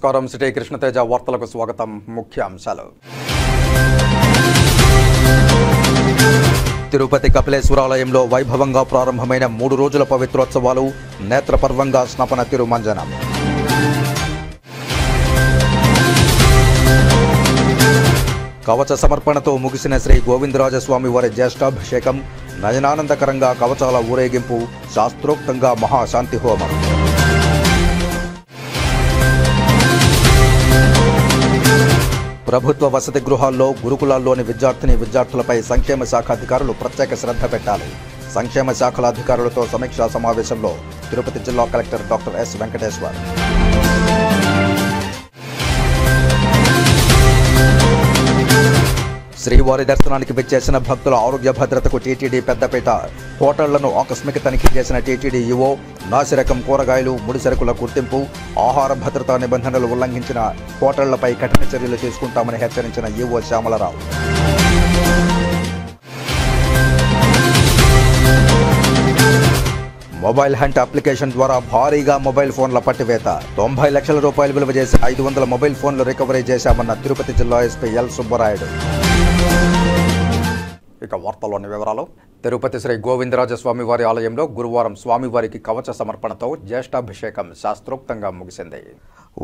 నమస్కారం సిటీ కృష్ణతేజ వార్తలకు స్వాగతం. ముఖ్యాంశాలు. తిరుపతి కపిలేశ్వరాలయంలో వైభవంగా ప్రారంభమైన 3 రోజుల పవిత్రోత్సవాలు, నేత్రపర్వంగా స్నపన తిరుమంజనం. కవచ సమర్పణతో ముగిసిన శ్రీ గోవిందరాజస్వామి వారి జ్యేష్ఠాభిషేకం, నయనానందకరంగా కవచాల ఊరేగింపు, శాస్త్రోక్తంగా మహాశాంతి హోమం. ప్రభుత్వ వసతి గృహాల్లో, గురుకులాల్లోని విద్యార్థులపై సంక్షేమ శాఖ అధికారులు ప్రత్యేక శ్రద్ధ పెట్టాలి. సంక్షేమ శాఖల అధికారులతో సమీక్షా సమావేశంలో తిరుపతి జిల్లా కలెక్టర్ డాక్టర్ ఎస్ వెంకటేశ్వర్. శ్రీవారి దర్శనానికి విచ్చేసిన భక్తుల ఆరోగ్య భద్రతకు టీటీడీ పెద్దపీట. హోటళ్లను ఆకస్మిక తనిఖీ చేసిన టీటీడీ ఈవో. నాసిరకం కూరగాయలు, ముడి సరుకుల గుర్తింపు, ఆహార భద్రతా నిబంధనలు ఉల్లంఘించిన హోటళ్లపై కఠిన చర్యలు తీసుకుంటామని హెచ్చరించిన EO Shyamalarao. Mobile hunt application ద్వారా భారీగా మొబైల్ ఫోన్ల పట్టివేత. 90 లక్షల రూపాయలు విలువ చేసి 500 మొబైల్ ఫోన్లు రికవరీ చేశామన్న తిరుపతి జిల్లా ఎస్పీ ఎల్ సుబ్బరాయుడు. ఇక వార్తల్లోని వివరాలు. తిరుపతి శ్రీ గోవిందరాజస్వామి వారి ఆలయంలో గురువారం స్వామివారికి కవచ సమర్పణతో జ్యేష్ఠాభిషేకం శాస్త్రోక్తంగా ముగిసింది.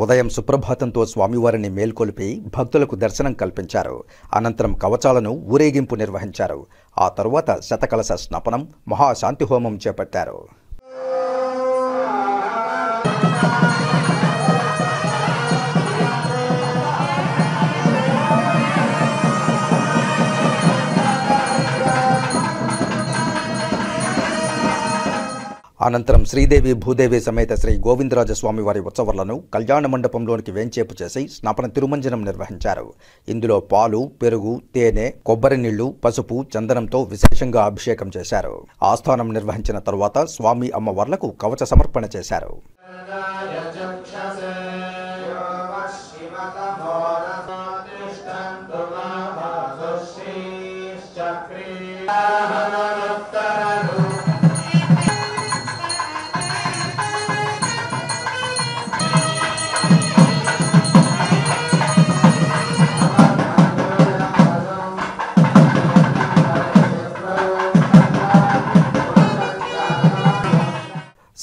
ఉదయం సుప్రభాతంతో స్వామివారిని మేల్కొలిపి భక్తులకు దర్శనం కల్పించారు. అనంతరం కవచాలను ఊరేగింపు నిర్వహించారు. ఆ తరువాత శతకలశ స్నపనం, మహాశాంతి హోమం చేపట్టారు. అనంతరం శ్రీదేవి భూదేవి సమేత శ్రీ గోవిందరాజస్వామి వారి ఉత్సవాలను కళ్యాణ మండపంలోనికి వేంచేపు చేసి స్నపన తిరుమంజనం నిర్వహించారు. ఇందులో పాలు, పెరుగు, తేనె, కొబ్బరి నీళ్లు, పసుపు, చందనంతో విశేషంగా అభిషేకం చేశారు. ఆస్థానం నిర్వహించిన తరువాత స్వామి అమ్మవార్లకు కవచ సమర్పణ చేశారు.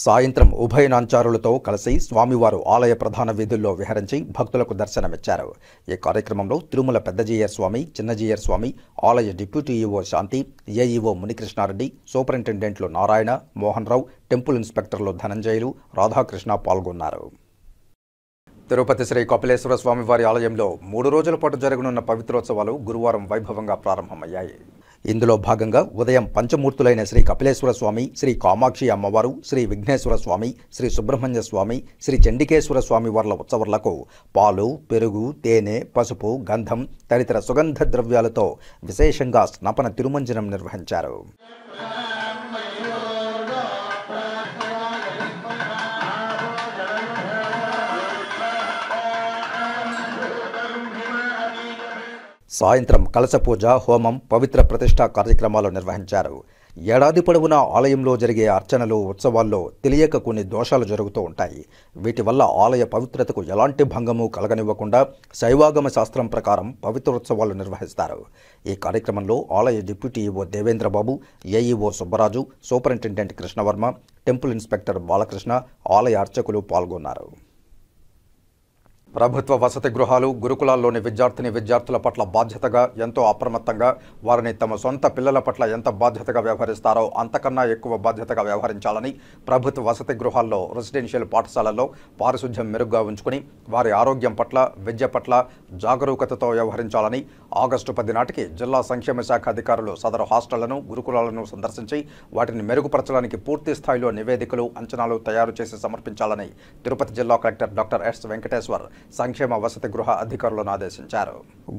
సాయంత్రం ఉభయనాంచారులతో కలిసి స్వామివారు ఆలయ ప్రధాన వీధుల్లో విహరించి భక్తులకు దర్శనమిచ్చారు. ఈ కార్యక్రమంలో తిరుమల పెద్దజీయర్ స్వామి, చిన్నజీయర్ స్వామి, ఆలయ డిప్యూటీ ఈవో శాంతి, ఏఈఓ మునికృష్ణారెడ్డి, సూపరింటెండెంట్లు నారాయణ, మోహన్ రావు, టెంపుల్ ఇన్స్పెక్టర్లు ధనంజయులు, రాధాకృష్ణ పాల్గొన్నారు. తిరుపతి శ్రీ కపిలేశ్వర స్వామి వారి ఆలయంలో 3 రోజుల పాటు జరగనున్న పవిత్రోత్సవాలు గురువారం వైభవంగా ప్రారంభమయ్యాయి. ఇందులో భాగంగా ఉదయం పంచమూర్తులైన శ్రీ కపిలేశ్వర స్వామి, శ్రీ కామాక్షి అమ్మవారు, శ్రీ విఘ్నేశ్వర స్వామి, శ్రీ సుబ్రహ్మణ్య స్వామి, శ్రీ చండికేశ్వర స్వామి వార్ల ఉత్సవాలకు పాలు, పెరుగు, తేనె, పసుపు, గంధం తదితర సుగంధ ద్రవ్యాలతో విశేషంగా స్నపన తిరుమంజనం నిర్వహించారు. సాయంత్రం కలశ పూజ, హోమం, పవిత్ర ప్రతిష్ఠా కార్యక్రమాలు నిర్వహించారు. ఏడాది పొడవునా ఆలయంలో జరిగే అర్చనలు, ఉత్సవాల్లో తెలియక కొన్ని దోషాలు జరుగుతూ ఉంటాయి. వీటి వల్ల ఆలయ పవిత్రతకు ఎలాంటి భంగము కలగనివ్వకుండా శైవాగమ శాస్త్రం ప్రకారం పవిత్రోత్సవాలు నిర్వహిస్తారు. ఈ కార్యక్రమంలో ఆలయ deputy EO Devendra Babu, AEO Subbaraju, superintendent Krishnavarma, temple inspector Balakrishna, ఆలయ అర్చకులు పాల్గొన్నారు. ప్రభుత్వ వసతి గృహాలు, గురుకులాల్లోని విద్యార్థుల పట్ల బాధ్యతగా, ఎంతో అప్రమత్తంగా, వారిని తమ సొంత పిల్లల పట్ల ఎంత బాధ్యతగా వ్యవహరిస్తారో అంతకన్నా ఎక్కువ బాధ్యతగా వ్యవహరించాలని, ప్రభుత్వ వసతి గృహాల్లో, రెసిడెన్షియల్ పాఠశాలల్లో పారిశుధ్యం మెరుగ్గా ఉంచుకుని వారి ఆరోగ్యం పట్ల, విద్య పట్ల జాగరూకతతో వ్యవహరించాలని ఆగస్టు 10 నాటికి జిల్లా సంక్షేమ శాఖ అధికారులు సదరు హాస్టళ్లను, గురుకులాలను సందర్శించి వాటిని మెరుగుపరచడానికి పూర్తి స్థాయిలో నివేదికలు, అంచనాలు తయారు చేసి సమర్పించాలని తిరుపతి జిల్లా కలెక్టర్ డాక్టర్ ఎస్ వెంకటేశ్వర్ సంక్షేమ వసతి గృహ అధికారులను ఆదేశించారు.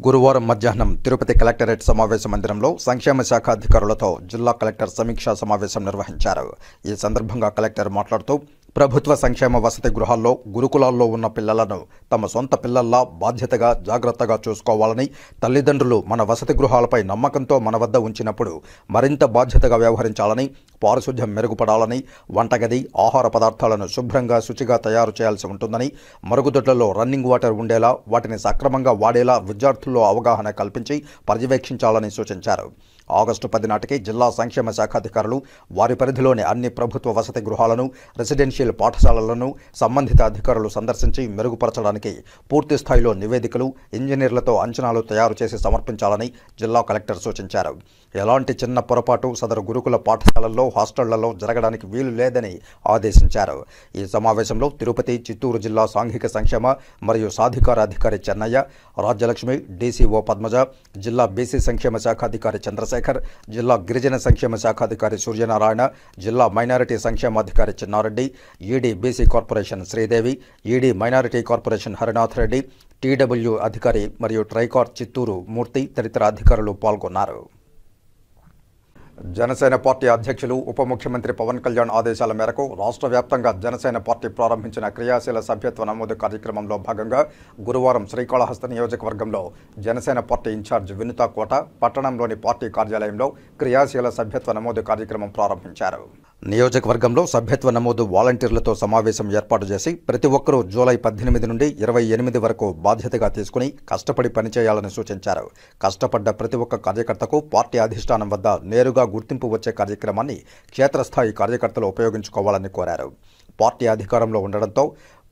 గురువారం మధ్యాహ్నం తిరుపతి కలెక్టరేట్ సమావేశ మందిరంలో సంక్షేమ శాఖ అధికారులతో జిల్లా కలెక్టర్ సమీక్షా సమావేశం నిర్వహించారు. ఈ సందర్భంగా కలెక్టర్ మాట్లాడుతూ ప్రభుత్వ సంక్షేమ వసతి గృహాల్లో గురుకులాల్లో ఉన్న పిల్లలను తమ సొంత పిల్లల్లా బాధ్యతగా జాగ్రత్తగా చూసుకోవాలని, తల్లిదండ్రులు మన వసతి గృహాలపై నమ్మకంతో మన వద్ద ఉంచినప్పుడు మరింత బాధ్యతగా వ్యవహరించాలని, పారిశుధ్యం మెరుగుపడాలని, వంటగది ఆహార పదార్థాలను శుభ్రంగా శుచిగా తయారు చేయాల్సి ఉంటుందని, మరుగుదొడ్లలో రన్నింగ్ వాటర్ ఉండేలా వాటిని సక్రమంగా వాడేలా విద్యార్థుల్లో అవగాహన కల్పించి పర్యవేక్షించాలని సూచించారు. ఆగస్టు 10 నాటికి జిల్లా సంక్షేమ శాఖ అధికారులు వారి పరిధిలోని అన్ని ప్రభుత్వ వసతి గృహాలను, రెసిడెన్షియల్ పాఠశాలలను సంబంధిత అధికారులు సందర్శించి మెరుగుపరచడానికి పూర్తి స్థాయిలో నివేదికలు, ఇంజనీర్లతో అంచనాలు తయారు చేసి సమర్పించాలని జిల్లా కలెక్టర్ సూచించారు. ఎలాంటి చిన్న పొరపాటు సదరు గురుకుల పాఠశాలల్లో, హాస్టళ్లలో జరగడానికి వీలు లేదని ఆదేశించారు. ఈ సమావేశంలో తిరుపతి, చిత్తూరు జిల్లా సాంఘిక సంక్షేమ మరియు సాధికార అధికారి చెన్నయ్య, రాజ్యలక్ష్మి, డీసీఓ పద్మజ, జిల్లా బీసీ సంక్షేమ శాఖ అధికారి చంద్రశేఖర్, జిల్లా గిరిజన సంక్షేమ శాఖ అధికారి సూర్యనారాయణ, జిల్లా మైనారిటీ సంక్షేమాధికారి Chinnareddy, ED BC corporation Sridevi, ED minority corporation Harinath Reddy, TW అధికారి మరియు ట్రైకార్ చిత్తూరు మూర్తి తదితర అధికారులు పాల్గొన్నారు. జనసేన పార్టీ అధ్యక్షులు, ఉప ముఖ్యమంత్రి పవన్ కళ్యాణ్ ఆదేశాల మేరకు రాష్ట్ర వ్యాప్తంగా జనసేన పార్టీ ప్రారంభించిన క్రియాశీల సభ్యత్వ నమోదు కార్యక్రమంలో భాగంగా గురువారం శ్రీకాళహస్తి నియోజకవర్గంలో జనసేన పార్టీ ఇన్ఛార్జ్ వినుతా కోట పట్టణంలోని పార్టీ కార్యాలయంలో క్రియాశీల సభ్యత్వ నమోదు కార్యక్రమం ప్రారంభించారు. నియోజకవర్గంలో సభ్యత్వ నమోదు వాలంటీర్లతో సమావేశం ఏర్పాటు చేసి ప్రతి ఒక్కరూ జూలై 18 నుండి 28 వరకు బాధ్యతగా తీసుకుని కష్టపడి పనిచేయాలని సూచించారు. కష్టపడ్డ ప్రతి ఒక్క కార్యకర్తకు పార్టీ అధిష్టానం వద్ద నేరుగా గుర్తింపు వచ్చే కార్యక్రమాన్ని క్షేత్రస్థాయి కార్యకర్తలు ఉపయోగించుకోవాలని కోరారు. పార్టీ అధికారంలో ఉండడంతో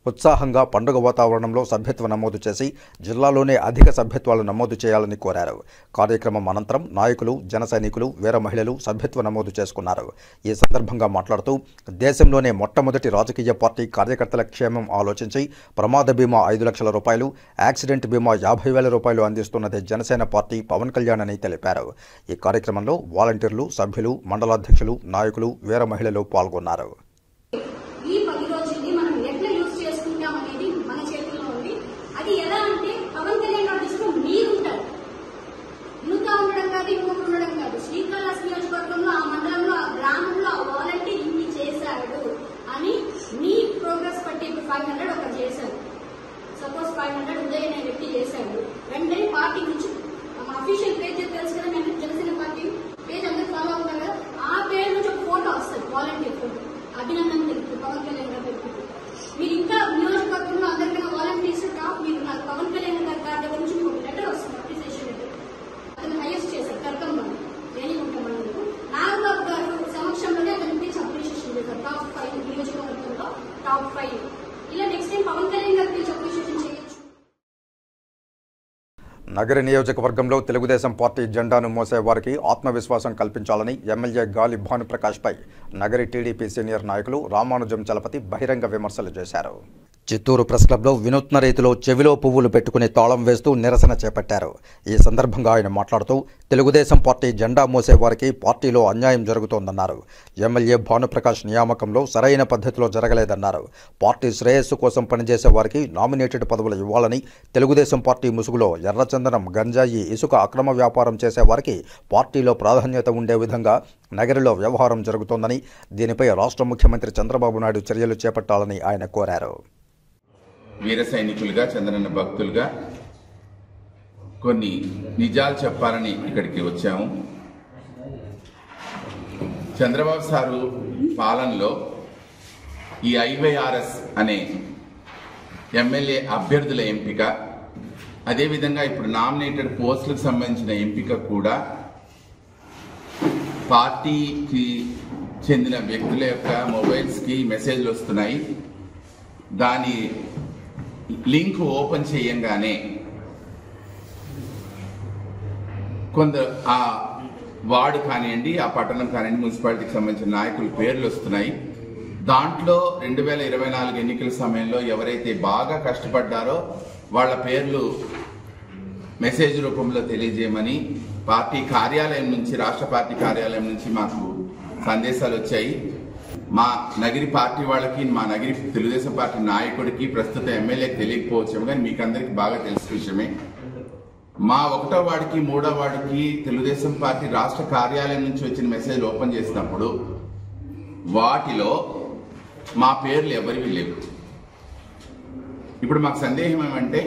ఉత్సాహంగా పండుగ వాతావరణంలో సభ్యత్వ నమోదు చేసి జిల్లాలోనే అధిక సభ్యత్వాలు నమోదు చేయాలని కోరారు. కార్యక్రమం అనంతరం నాయకులు, జన సైనికులు, వీర మహిళలు సభ్యత్వ నమోదు చేసుకున్నారు. ఈ సందర్భంగా మాట్లాడుతూ దేశంలోనే మొట్టమొదటి రాజకీయ పార్టీ కార్యకర్తల క్షేమం ఆలోచించి ప్రమాద బీమా 5 లక్షల రూపాయలు, యాక్సిడెంట్ బీమా 50,000 రూపాయలు అందిస్తున్నది జనసేన పార్టీ, పవన్ కళ్యాణ్ అని తెలిపారు. ఈ కార్యక్రమంలో వాలంటీర్లు, సభ్యులు, మండలాధ్యక్షులు, నాయకులు, వీర మహిళలు పాల్గొన్నారు. శ్రీకాళహస్తి నియోజకవర్గంలో ఆ మండలంలో ఆ గ్రామంలో ఆ వాలంటీర్ ఇన్ని చేశాడు అని మీ ప్రోగ్రెస్ పట్టి 500 ఒకటి చేశారు. సపోజ్ 500 ఉదయం అనే వ్యక్తి చేశాడు. వెంటనే పార్టీ నుంచి అఫీషియల్ పేజ్ తెలుసు కదా, మేము జనసేన పార్టీ పేజ్ అందరూ ఫాలో అవుతారు కదా, ఆ పేరు నుంచి ఒక ఫోటో వస్తుంది, వాలంటీర్ ఫోటో, అభినందన తెలుపుతూ పవన్ కళ్యాణ్ గారు తెలుపుతూ. మీరు ఇంకా నియోజకవర్గంలో అందరికన్నా వాలంటీర్స్ మీరు నాకు పవన్ కళ్యాణ్ గారి దగ్గర నుంచి మీకు లెటర్ వస్తుంది, అప్రిసియేషన్ లెటర్. అతను హైయెస్ట్ చేశారు కర్కంలో నాగబాబు గారు సమక్షంలోనే అతనికి అప్రిషియేషన్ చేశారు. టాప్ 5 నియోజకవర్గంలో టాప్ 5. ఇలా నెక్స్ట్ టైం పవన్ కళ్యాణ్ గారికి అప్రిషియేషన్ చేయొచ్చు. నగరి నియోజకవర్గంలో తెలుగుదేశం పార్టీ జెండాను మోసే వారికి ఆత్మవిశ్వాసం కల్పించాలని ఎమ్మెల్యే గాలి భానుప్రకాష్పై నగరి టీడీపీ సీనియర్ నాయకులు రామానుజం చలపతి బహిరంగ విమర్శలు చేశారు. చిత్తూరు ప్రెస్ క్లబ్లో వినూత్న రీతిలో చెవిలో పువ్వులు పెట్టుకుని తాళం వేస్తూ నిరసన చేపట్టారు. ఈ సందర్భంగా ఆయన మాట్లాడుతూ తెలుగుదేశం పార్టీ జెండా మోసే వారికి పార్టీలో అన్యాయం జరుగుతోందన్నారు. ఎమ్మెల్యే భానుప్రకాష్ నియామకంలో సరైన పద్ధతిలో జరగలేదన్నారు. పార్టీ శ్రేయస్సు కోసం పనిచేసే వారికి నామినేటెడ్ పదవులు ఇవ్వాలని, తెలుగుదేశం పార్టీ ముసుగులో ఎర్రచందనం, గంజాయి, ఇసుక అక్రమ వ్యాపారం చేసే వారికి పార్టీలో ప్రాధాన్యత ఉండే విధంగా నగరిలో వ్యవహారం జరుగుతోందని, దీనిపై రాష్ట్ర ముఖ్యమంత్రి చంద్రబాబు నాయుడు చర్యలు చేపట్టాలని ఆయన కోరారు. వీర సైనికులుగా, చంద్రన్న భక్తులుగా కొన్ని నిజాలు చెప్పాలని ఇక్కడికి వచ్చాము. చంద్రబాబు సారు పాలనలో ఈ IYRS అనే ఎమ్మెల్యే అభ్యర్థుల ఎంపిక, అదేవిధంగా ఇప్పుడు నామినేటెడ్ పోస్టులకు సంబంధించిన ఎంపిక కూడా పార్టీకి చెందిన వ్యక్తుల యొక్క మొబైల్స్కి మెసేజ్లు వస్తున్నాయి. దాని లింక్ ఓపెన్ చేయంగానే కొందరు ఆ వార్డు కానివ్వండి, ఆ పట్టణం కానివ్వండి, మున్సిపాలిటీకి సంబంధించిన నాయకుల పేర్లు వస్తున్నాయి. దాంట్లో 2024 ఎన్నికల సమయంలో ఎవరైతే బాగా కష్టపడ్డారో వాళ్ళ పేర్లు మెసేజ్ రూపంలో తెలియజేయమని పార్టీ కార్యాలయం నుంచి, రాష్ట్ర పార్టీ కార్యాలయం నుంచి మాకు సందేశాలు వచ్చాయి. మా నగిరి పార్టీ వాళ్ళకి, మా నగిరి తెలుగుదేశం పార్టీ నాయకుడికి, ప్రస్తుత ఎమ్మెల్యేకి తెలియకపోవచ్చాము, కానీ మీకు అందరికి బాగా తెలిసిన విషయమే. మా 1వ వార్డుకి 3వ వార్డుకి తెలుగుదేశం పార్టీ రాష్ట్ర కార్యాలయం నుంచి వచ్చిన మెసేజ్ ఓపెన్ చేసినప్పుడు వాటిలో మా పేర్లు ఎవరివి లేవు. ఇప్పుడు మాకు సందేహం ఏమంటే,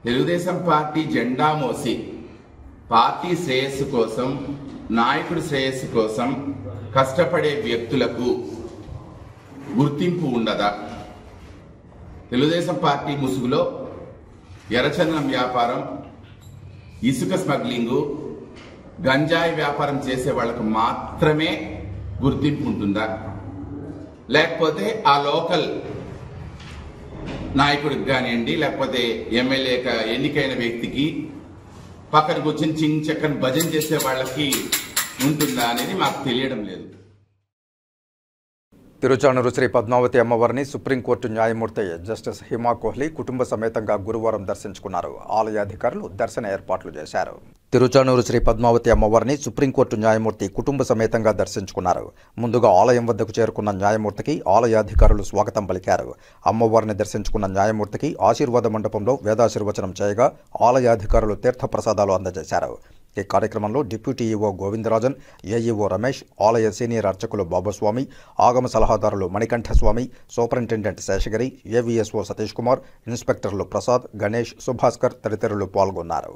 తెలుగుదేశం పార్టీ జెండా మోసి పార్టీ శ్రేయస్సు కోసం, నాయకుడి శ్రేయస్సు కోసం కష్టపడే వ్యక్తులకు గుర్తింపు ఉండదా? తెలుగుదేశం పార్టీ ముసుగులో ఎర్రచందనం వ్యాపారం, ఇసుక స్మగ్లింగు, గంజాయి వ్యాపారం చేసే వాళ్లకు మాత్రమే గుర్తింపు ఉంటుందా? లేకపోతే ఆ లోకల్ నాయకుడికి కానివ్వండి, లేకపోతే ఎమ్మెల్యేగా ఎన్నికైన వ్యక్తికి పక్కన కూర్చొని చింగ్ చక్కని భజన చేసే వాళ్ళకి ఉంటుందా అనేది మాకు తెలియడం లేదు. తిరుచానూరు శ్రీ పద్మావతి అమ్మవారిని సుప్రీంకోర్టు న్యాయమూర్తి జస్టిస్ హిమా కోహ్లీ కుటుంబ సమేతంగా గురువారం దర్శించుకున్నారు. ఆలయ అధికారులు దర్శన ఏర్పాట్లు చేశారు. తిరుచానూరు శ్రీ పద్మావతి అమ్మవారిని సుప్రీంకోర్టు న్యాయమూర్తి కుటుంబ సమేతంగా దర్శించుకున్నారు. ముందుగా ఆలయం వద్దకు చేరుకున్న న్యాయమూర్తికి ఆలయ అధికారులు స్వాగతం పలికారు. అమ్మవారిని దర్శించుకున్న న్యాయమూర్తికి ఆశీర్వాద మండపంలో వేదాశీర్వచనం చేయగా ఆలయ అధికారులు తీర్థప్రసాదాలు అందజేశారు. ఈ కార్యక్రమంలో deputy EO Govindarajan, AEO Ramesh, ఆలయ సీనియర్ అర్చకులు బాబుస్వామి, ఆగమ సలహాదారులు మణికంఠస్వామి, సూపరింటెండెంట్ శేషగిరి, ఏవీఎస్ఓ సతీష్ కుమార్, ఇన్స్పెక్టర్లు ప్రసాద్, గణేష్, సుభాస్కర్ తదితరులు పాల్గొన్నారు.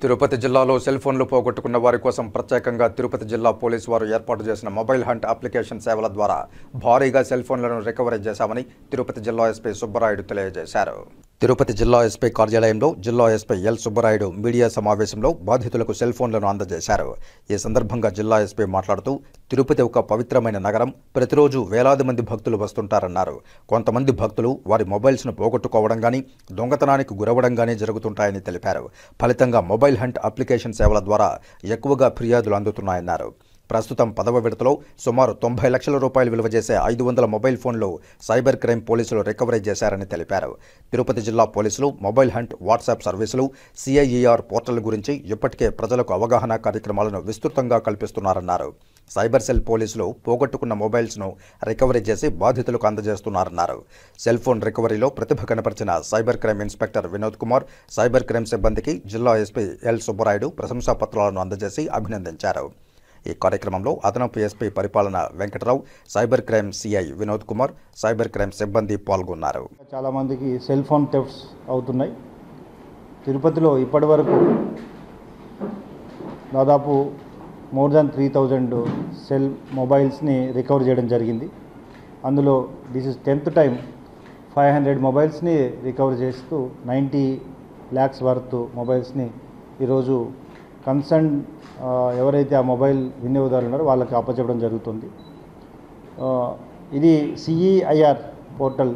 తిరుపతి జిల్లాలో సెల్ ఫోన్లు పోగొట్టుకున్న వారి కోసం ప్రత్యేకంగా తిరుపతి జిల్లా పోలీసు వారు ఏర్పాటు చేసిన మొబైల్ హంట్ అప్లికేషన్ సేవల ద్వారా భారీగా సెల్ ఫోన్లను రికవరీ చేశామని తిరుపతి జిల్లా ఎస్పీ సుబ్బరాయుడు తెలియజేశారు. తిరుపతి జిల్లా ఎస్పీ కార్యాలయంలో జిల్లా ఎస్పీ ఎల్ సుబ్బరాయుడు మీడియా సమావేశంలో బాధితులకు సెల్ ఫోన్లను అందజేశారు. ఈ సందర్భంగా జిల్లా ఎస్పీ మాట్లాడుతూ, తిరుపతి ఒక పవిత్రమైన నగరం, ప్రతిరోజు వేలాది మంది భక్తులు వస్తుంటారన్నారు. కొంతమంది భక్తులు వారి మొబైల్స్ను పోగొట్టుకోవడం కానీ, దొంగతనానికి గురవడం కానీ జరుగుతుంటాయని తెలిపారు. ఫలితంగా మొబైల్ హంట్ అప్లికేషన్ సేవల ద్వారా ఎక్కువగా ఫిర్యాదులు అందుతున్నాయన్నారు. ప్రస్తుతం 10వ విడతలో సుమారు 90 లక్షల రూపాయలు విలువ చేసే 500 మొబైల్ ఫోన్లు సైబర్ క్రైమ్ పోలీసులు రికవరీ చేశారని తెలిపారు. తిరుపతి జిల్లా పోలీసులు మొబైల్ హంట్, వాట్సాప్ సర్వీసులు, CIER పోర్టల్ గురించి ఇప్పటికే ప్రజలకు అవగాహన కార్యక్రమాలను విస్తృతంగా కల్పిస్తున్నారన్నారు. సైబర్ సెల్ పోలీసులు పోగొట్టుకున్న మొబైల్స్ను రికవరీ చేసి బాధితులకు అందజేస్తున్నారన్నారు. సెల్ ఫోన్ రికవరీలో ప్రతిభ కనపరిచిన cyber crime inspector Vinod Kumar, cyber crime సిబ్బందికి జిల్లా ఎస్పీ ఎల్ సుబ్బరాయుడు ప్రశంసా పత్రాలను అందజేసి అభినందించారు. ఈ కార్యక్రమంలో అదనపు ఎస్పీ పరిపాలన Venkatarao, cyber crime CI Vinod Kumar, cyber crime సిబ్బంది పాల్గొన్నారు. చాలా మందికి సెల్ ఫోన్ థెఫ్ట్స్ అవుతున్నాయి. తిరుపతిలో ఇప్పటి వరకు దాదాపు మోర్ దాన్ 3000 సెల్ మొబైల్స్ని రికవర్ చేయడం జరిగింది. అందులో దిస్ ఇస్ 10th టైం 500 మొబైల్స్ని రికవర్ చేస్తూ 90 lakhs వర్త్ మొబైల్స్ని ఈరోజు కన్సర్న్ ఎవరైతే ఆ మొబైల్ వినియోగదారులు ఉన్నారో వాళ్ళకి అప్పచెప్పడం జరుగుతుంది. ఇది CEIR portal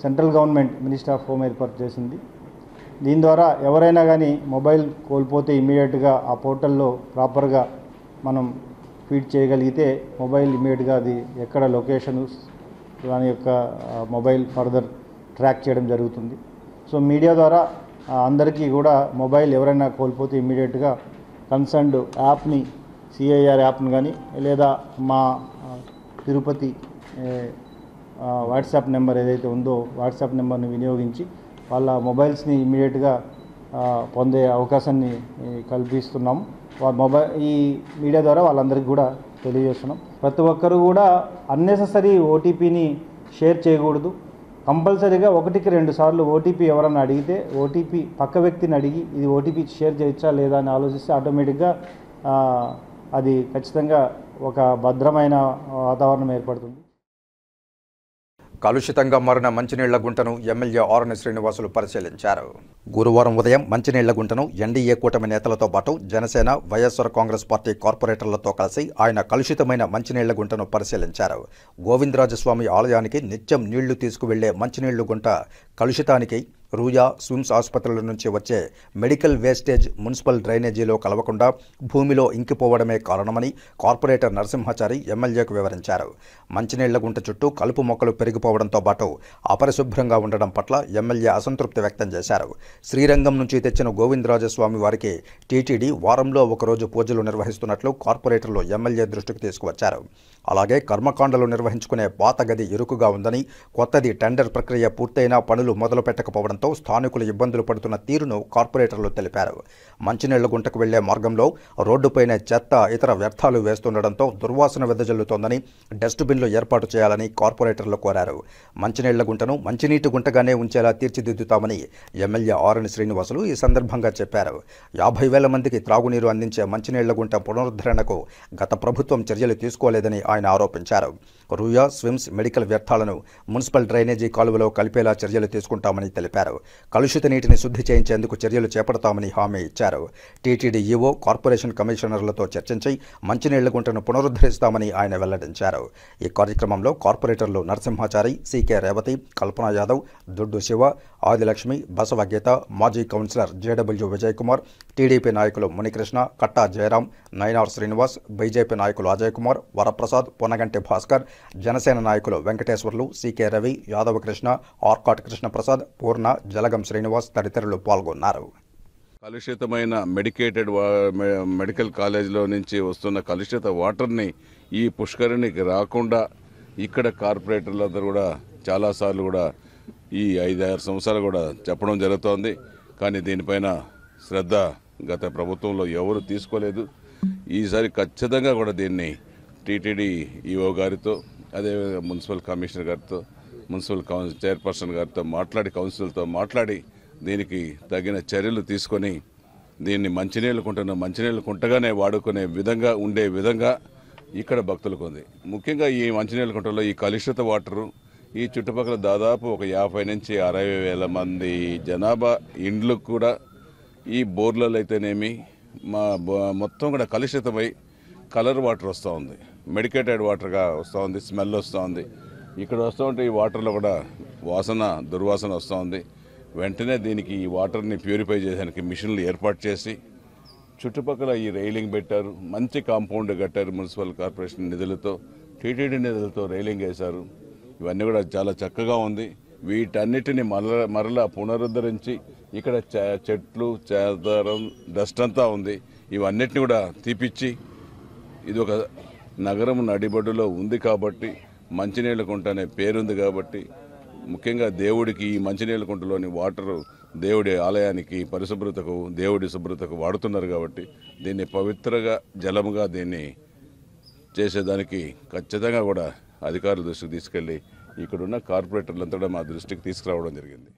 central government minister of home ఏర్పాటు చేసింది. దీని ద్వారా ఎవరైనా కానీ మొబైల్ కోల్పోతే ఇమీడియట్గా ఆ పోర్టల్లో ప్రాపర్గా మనం ఫీడ్ చేయగలిగితే మొబైల్ ఇమీడియట్గా అది ఎక్కడ లొకేషన్ దాని యొక్క మొబైల్ ఫర్దర్ ట్రాక్ చేయడం జరుగుతుంది. సో మీడియా ద్వారా అందరికీ కూడా మొబైల్ ఎవరైనా కోల్పోతే ఇమ్మీడియట్గా కన్సర్న్డ్ యాప్ని, CIR యాప్ని కానీ లేదా మా తిరుపతి వాట్సాప్ నెంబర్ ఏదైతే ఉందో వాట్సాప్ నెంబర్ని వినియోగించి వాళ్ళ మొబైల్స్ని ఇమ్మీడియట్గా పొందే అవకాశాన్ని కల్పిస్తున్నాము. ఈ మీడియా ద్వారా వాళ్ళందరికీ కూడా తెలియజేస్తున్నాం. ప్రతి ఒక్కరూ కూడా అన్నెసెసరీ ఓటీపీని షేర్ చేయకూడదు. కంపల్సరీగా 1కి 2 సార్లు ఓటీపీ ఎవరన్నా అడిగితే ఓటీపీ పక్క వ్యక్తిని అడిగి ఇది ఓటీపీ షేర్ చేయొచ్చా లేదా అని ఆలోచిస్తే ఆటోమేటిక్గా అది ఖచ్చితంగా ఒక భద్రమైన వాతావరణం ఏర్పడుతుంది. కలుషితంగా మారిన మంచినీళ్ల గుంటను ఎమ్మెల్యే ఆరణి శ్రీనివాసులు పరిశీలించారు. గురువారం ఉదయం మంచినీళ్లగుంటను ఎన్డీఏ కూటమి నేతలతో పాటు జనసేన, వైఎస్ఆర్ కాంగ్రెస్ పార్టీ కార్పొరేటర్లతో కలిసి ఆయన కలుషితమైన మంచినీళ్లగుంటను పరిశీలించారు. గోవిందరాజస్వామి ఆలయానికి నిత్యం నీళ్లు తీసుకువెళ్లే మంచినీళ్లగుంట కలుషితానికి రూయా, స్విమ్స్ ఆసుపత్రుల నుంచి వచ్చే మెడికల్ వేస్టేజ్ మున్సిపల్ డ్రైనేజీలో కలవకుండా భూమిలో ఇంకిపోవడమే కారణమని కార్పొరేటర్ నరసింహాచారి ఎమ్మెల్యేకు వివరించారు. మంచినీళ్లగుంట చుట్టూ కలుపు మొక్కలు పెరిగిపోవడంతో పాటు అపరిశుభ్రంగా ఉండడం పట్ల ఎమ్మెల్యే అసంతృప్తి వ్యక్తం చేశారు. శ్రీరంగం నుంచి తెచ్చిన గోవిందరాజస్వామి వారికి టీటీడీ వారంలో ఒకరోజు పూజలు నిర్వహిస్తున్నట్లు కార్పొరేటర్లు ఎమ్మెల్యే దృష్టికి తీసుకువచ్చారు. అలాగే కర్మకాండలు నిర్వహించుకునే పాత గది ఇరుకుగా ఉందని, కొత్తది టెండర్ ప్రక్రియ పూర్తయినా పనులు మొదలు పెట్టకపోవడంతో స్థానికులు ఇబ్బందులు పడుతున్న తీరును కార్పొరేటర్లు తెలిపారు. మంచినీళ్లగుంటకు వెళ్లే మార్గంలో రోడ్డుపైనే చెత్త, ఇతర వ్యర్థాలు వేస్తుండటంతో దుర్వాసన వెదజల్లుతోందని డస్ట్బిన్లు ఏర్పాటు చేయాలని కార్పొరేటర్లు కోరారు. మంచినీళ్లగుంటను మంచినీటి గుంటగానే ఉంచేలా తీర్చిదిద్దుతామని ఎమ్మెల్యే ఆరణి శ్రీనివాసులు ఈ సందర్భంగా చెప్పారు. 50,000 మందికి త్రాగునీరు అందించే మంచినీళ్లగుంట పునరుద్ధరణకు గత ప్రభుత్వం చర్యలు తీసుకోలేదని ఆయన ఆరోపించారు. రూయా, స్విమ్స్ మెడికల్ వ్యర్థాలను మున్సిపల్ డ్రైనేజీ కాలువలో కలిపేలా చర్యలు తీసుకుంటామని తెలిపారు. కలుషిత నీటిని శుద్ధి చేయించేందుకు చర్యలు చేపడతామని హామీ ఇచ్చారు. టీటీడీ ఈవో, కార్పొరేషన్ కమిషనర్లతో చర్చించి మంచినీళ్లగుంటను పునరుద్ధరిస్తామని ఆయన వెల్లడించారు. ఈ కార్యక్రమంలో కార్పొరేటర్లు నరసింహాచారి, సికే రేవతి, కల్పనా యాదవ్, దుడ్డు శివ, ఆదిలక్ష్మి, బసవ గీత, మాజీ councillor JW Vijay Kumar, TDP నాయకులు మునికృష్ణ, కట్టా జయరాం, నైనార్ శ్రీనివాస్, బీజేపీ నాయకులు అజయ్ కుమార్, వరప్రసాద్, పొన్నగంటి భాస్కర్, జనసేన నాయకులు వెంకటేశ్వర్లు, సికే రవి, యాదవ కృష్ణ, ఆర్కాట్ కృష్ణప్రసాద్, పూర్ణ, జలగం శ్రీనివాస్ తదితరులు పాల్గొన్నారు. కలుషితమైన మెడికల్ కాలేజీలో నుంచి వస్తున్న కలుషిత వాటర్ని ఈ పుష్కరిణికి రాకుండా ఇక్కడ కార్పొరేటర్లందరూ కూడా చాలాసార్లు కూడా ఈ 5-6 సంవత్సరాలు కూడా చెప్పడం జరుగుతోంది. కానీ దీనిపైన శ్రద్ధ గత ప్రభుత్వంలో ఎవరు తీసుకోలేదు. ఈసారి ఖచ్చితంగా కూడా దీన్ని టీటీడీ ఈఓ గారితో, అదేవిధంగా మున్సిపల్ కమిషనర్ గారితో, మున్సిపల్ చైర్పర్సన్ గారితో మాట్లాడి, కౌన్సిల్తో మాట్లాడి దీనికి తగిన చర్యలు తీసుకొని దీన్ని మంచినీళ్ళ కుంటగానే వాడుకునే విధంగా ఉండే విధంగా ఇక్కడ భక్తులకు ఉంది. ముఖ్యంగా ఈ మంచినీళ్ళ కుంటలో ఈ కలుషిత వాటరు ఈ చుట్టుపక్కల దాదాపు ఒక 50 నుంచి 60,000 మంది జనాభా ఇండ్లు కూడా ఈ బోర్లలో అయితేనేమి మొత్తం కూడా కలుషితమై కలర్ వాటర్ వస్తూ ఉంది, మెడికేటెడ్ వాటర్గా వస్తూ ఉంది, స్మెల్ వస్తూ ఉంది. ఇక్కడ వస్తూ ఉంటే ఈ వాటర్లో కూడా దుర్వాసన వస్తూ ఉంది. వెంటనే దీనికి ఈ వాటర్ని ప్యూరిఫై చేయడానికి మిషన్లు ఏర్పాటు చేసి చుట్టుపక్కల ఈ రైలింగ్ పెట్టారు, మంచి కాంపౌండ్ కట్టారు. మున్సిపల్ కార్పొరేషన్ నిధులతో, టీటీడీ నిధులతో రైలింగ్ వేశారు. ఇవన్నీ కూడా చాలా చక్కగా ఉంది. వీటన్నిటిని మరలా పునరుద్ధరించి ఇక్కడ చెట్లు, చెదారం, డస్ట్ అంతా ఉంది. ఇవన్నిటిని కూడా తీపిచ్చి ఇది ఒక నగరం నడిబొడ్డులో ఉంది కాబట్టి, మంచినీళ్ళ కుంట అనే పేరుంది కాబట్టి, ముఖ్యంగా దేవుడికి ఈ మంచినీళ్ళ కుంటలోని వాటరు దేవుడి ఆలయానికి పరిశుభ్రతకు, దేవుడి శుభ్రతకు వాడుతున్నారు కాబట్టి దీన్ని పవిత్రగా జలముగా దీన్ని చేసేదానికి ఖచ్చితంగా కూడా అధికారుల దృష్టికి తీసుకెళ్లి ఇక్కడున్న కార్పొరేటర్లంతా కూడా మా దృష్టికి తీసుకురావడం జరిగింది.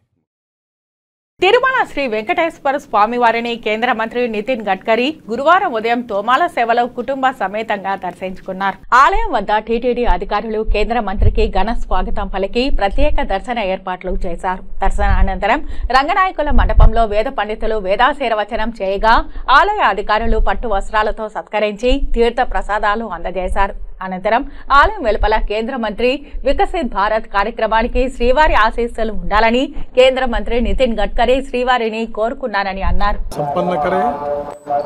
తిరుమల శ్రీ వెంకటేశ్వర స్వామివారిని కేంద్ర మంత్రి నితిన్ గడ్కరీ గురువారం ఉదయం తోమాల సేవలో కుటుంబ సమేతంగా దర్శించుకున్నారు. ఆలయం వద్ద టీటీడీ అధికారులు కేంద్ర మంత్రికి ఘన స్వాగతం పలికి ప్రత్యేక దర్శన ఏర్పాట్లు చేశారు. దర్శనానంతరం రంగనాయకుల మండపంలో వేద పండితులు వేదాశీర్వచనం చేయగా ఆలయ అధికారులు పట్టు వస్త్రాలతో సత్కరించి తీర్థ ప్రసాదాలు అందజేశారు. అనంతరం ఆలయం వెలుపల కేంద్ర మంత్రి వికసిత్ భారత్ కార్యక్రమానికి శ్రీవారి ఆశీస్సులు ఉండాలని కేంద్ర మంత్రి నితిన్ గడ్కరీ శ్రీవారిని కోరుకున్నారని అన్నారు. संपन्न करें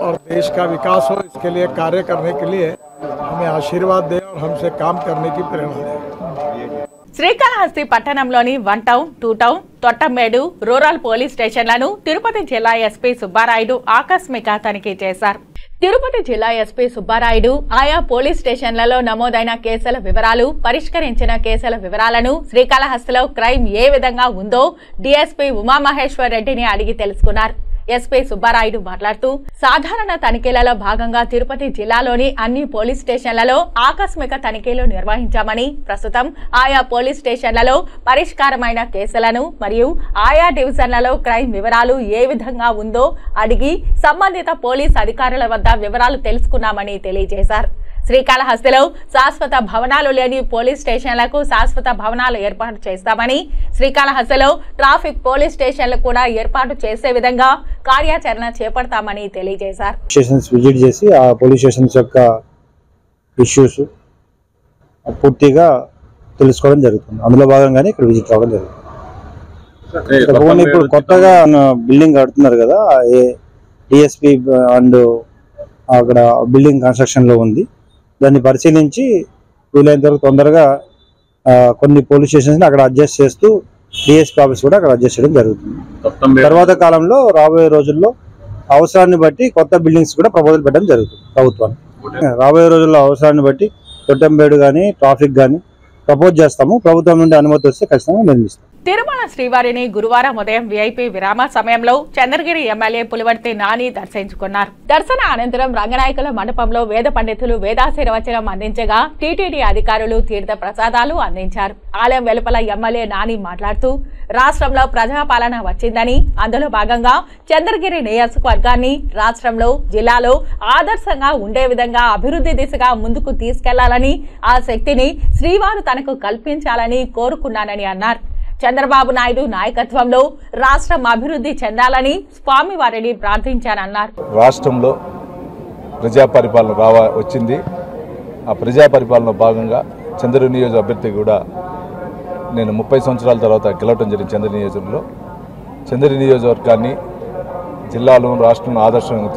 और देश का विकास हो, इसके लिए कार्य करने के लिए हमें आशीर्वाद दे और हमसे काम करने की प्रेरणा दे. శ్రీకాళహస్తి పట్టణంలోని 1 town, 2 town, Thottambedu rural police స్టేషన్లను తిరుపతి జిల్లా ఎస్పీ సుబ్బారాయుడు ఆకస్మిక తనిఖీ చేశారు. తిరుపతి జిల్లా ఎస్పీ సుబ్బారాయుడు ఆయా పోలీస్ స్టేషన్లలో నమోదైన కేసుల వివరాలు, పరిష్కరించిన కేసుల వివరాలను, శ్రీకాళహస్తిలో క్రైమ్ ఏ విధంగా ఉందో డీఎస్పీ ఉమామహేశ్వర్ రెడ్డిని అడిగి తెలుసుకున్నారు. ఎస్పీ సుబ్బారాయుడు మాట్లాడుతూ సాధారణ తనిఖీలలో భాగంగా తిరుపతి జిల్లాలోని అన్ని పోలీస్ స్టేషన్లలో ఆకస్మిక తనిఖీలు నిర్వహించామని, ప్రస్తుతం ఆయా పోలీస్ స్టేషన్లలో పరిష్కారమైన కేసులను మరియు ఆయా డివిజన్లలో క్రైమ్ వివరాలు ఏ విధంగా ఉందో అడిగి సంబంధిత పోలీస్ అధికారుల వద్ద వివరాలు తెలుసుకున్నామని తెలియజేశారు. శ్రీకాళహస్తిలో శాశ్వత భవనాలు లేని పోలీస్ స్టేషన్లకు శాశ్వత భవనాలు ఏర్పాటు చేస్తామని, శ్రీకాళహస్తిలో ట్రాఫిక్ పోలీస్ స్టేషన్లు కూడా ఏర్పాటు చేసే విధంగా కార్యాచరణ చేపడతామని తెలియజేశారు. స్టేషన్స్ విజిట్ చేసి ఆ పోలీస్ స్టేషన్స్ యొక్క ఇష్యూస్ పూర్తిగా తెలుసుకోవడం జరుగుతుంది. అందులో భాగంగానే ఇక్కడ విజిట్ అవ్వడం జరుగుతుంది. ఇప్పుడు కొత్తగా బిల్డింగ్ కడుతున్నారు కదా, డిఎస్పీ అండ్ అక్కడ బిల్డింగ్ కన్స్ట్రక్షన్ లో ఉంది. దాన్ని పరిశీలించి వీలైనంత వరకు తొందరగా కొన్ని పోలీస్ స్టేషన్స్ అక్కడ అడ్జస్ట్ చేస్తూ డిఎస్పీ ఆఫీస్ కూడా అక్కడ అడ్జస్ట్ చేయడం జరుగుతుంది. తర్వాత కాలంలో రాబోయే రోజుల్లో అవసరాన్ని బట్టి కొత్త బిల్డింగ్స్ కూడా ప్రపోజల్ పెట్టడం జరుగుతుంది ప్రభుత్వానికి. రాబోయే రోజుల్లో అవసరాన్ని బట్టి తొట్టంబేడు కానీ ట్రాఫిక్ కానీ ప్రపోజ్ చేస్తాము. ప్రభుత్వం నుండి అనుమతి వస్తే ఖచ్చితంగా నిర్మిస్తాం. తిరుమల శ్రీవారిని గురువారం ఉదయం విఐపి విరామ సమయంలో చంద్రగిరి ఎమ్మెల్యే పులివర్తి నాని దర్శించుకున్నారు. దర్శన అనంతరం రంగనాయకుల మండపంలో వేద పండితులు వేదాశీర్వచనం అందించగా టీటీడీ అధికారులు తీర్థ ప్రసాదాలు అందించారు. ఆలయం వెలుపల ఎమ్మెల్యే నాని మాట్లాడుతూ రాష్ట్రంలో ప్రజాపాలన వచ్చిందని, అందులో భాగంగా చంద్రగిరి నియోజకవర్గాన్ని రాష్ట్రంలో జిల్లాలో ఆదర్శంగా ఉండే విధంగా అభివృద్ధి దిశగా ముందుకు తీసుకెళ్లాలని, ఆ శక్తిని శ్రీవారు తనకు కల్పించాలని కోరుకున్నానని అన్నారు. చంద్రబాబు నాయుడు నాయకత్వంలో రాష్ట్రం అభివృద్ధి చెందాలని స్వామివారిని ప్రార్థించారన్నారు. రాష్ట్రంలో ప్రజా పరిపాలన వచ్చింది. ఆ ప్రజా పరిపాలన భాగంగా చంద్రగిరి నియోజక అభ్యర్థి కూడా నేను 30 సంవత్సరాల తర్వాత గెలవడం జరిగింది. చంద్రగిరి నియోజకవర్గంలో చంద్రగిరి నియోజకవర్గాన్ని జిల్లాలో రాష్ట్రంలో ఆదర్శంగా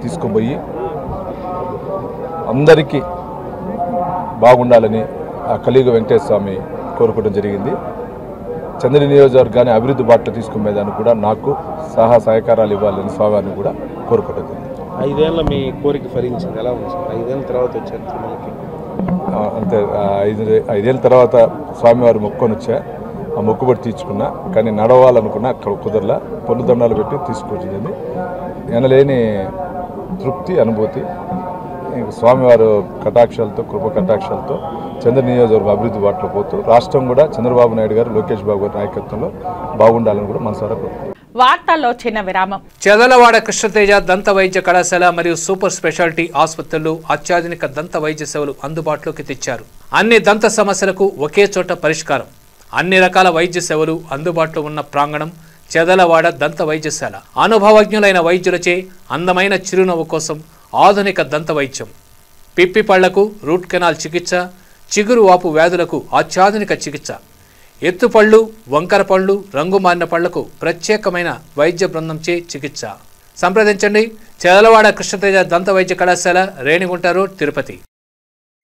తీసుకుపోయి అందరికీ బాగుండాలని ఆ కలియుగ వెంకటేశ్వర స్వామి కోరుకోవడం జరిగింది. చంద్రగిరి నియోజకవర్గాన్ని అభివృద్ధి బాటలో తీసుకునేదానికి కూడా నాకు సహకారాలు ఇవ్వాలని స్వామివారిని కూడా కోరుకోవడం జరిగింది. 5 ఏళ్ళ మీ కోరిక ఫలించింది. ఎలా ఉంది? 5 ఏళ్ళ తర్వాత వచ్చారు తిరుమలకి. అంతే 5 ఏళ్ళ తర్వాత స్వామివారి మొక్కుని వచ్చా. ఆ మొక్కుబడి తీర్చుకున్నా, కానీ నడవాలనుకున్నా అక్కడ కుదరలా. పొన్ను దండాలు పెట్టి తీసుకొచ్చింది. ఎనలేని తృప్తి అనుభూతి. స్వామివారు కటాక్షాలతో కృప కటాక్షాలతో చంద్ర నియోజకవర్గం అభివృద్ధి బాటలో పోతూ రాష్ట్రం కూడా చంద్రబాబు నాయుడు గారు లోకేష్ బాబు గారి నాయకత్వంలో బాగుండాలని కూడా మనసారా కోరుకుంటున్నాను. వార్తల్లో చిన్న విరామం. చెదలవాడ కృష్ణతేజ దంత వైద్య కళాశాల మరియు సూపర్ స్పెషాలిటీ ఆసుపత్రులు అత్యాధునిక దంత వైద్య సేవలు అందుబాటులోకి తెచ్చారు. అన్ని దంత సమస్యలకు ఒకే చోట పరిష్కారం. అన్ని రకాల వైద్య సేవలు అందుబాటులో ఉన్న ప్రాంగణం చెదలవాడ దంత వైద్యశాల. అనుభవజ్ఞులైన వైద్యులచే అందమైన చిరునవ్వు కోసం ఆధునిక దంత వైద్యం. పిప్పి పళ్లకు రూట్ కెనాల్ చికిత్స, చిగురు వాపు వ్యాధులకు అత్యాధునిక చికిత్స, ఎత్తుపళ్ళు, వంకర పళ్ళు, రంగు మారిన పళ్లకు ప్రత్యేకమైన వైద్య బృందంచే చికిత్స. సంప్రదించండి చెదలవాడ కృష్ణతేజ దంత వైద్య కళాశాల, రేణిగుంట రోడ్, తిరుపతి.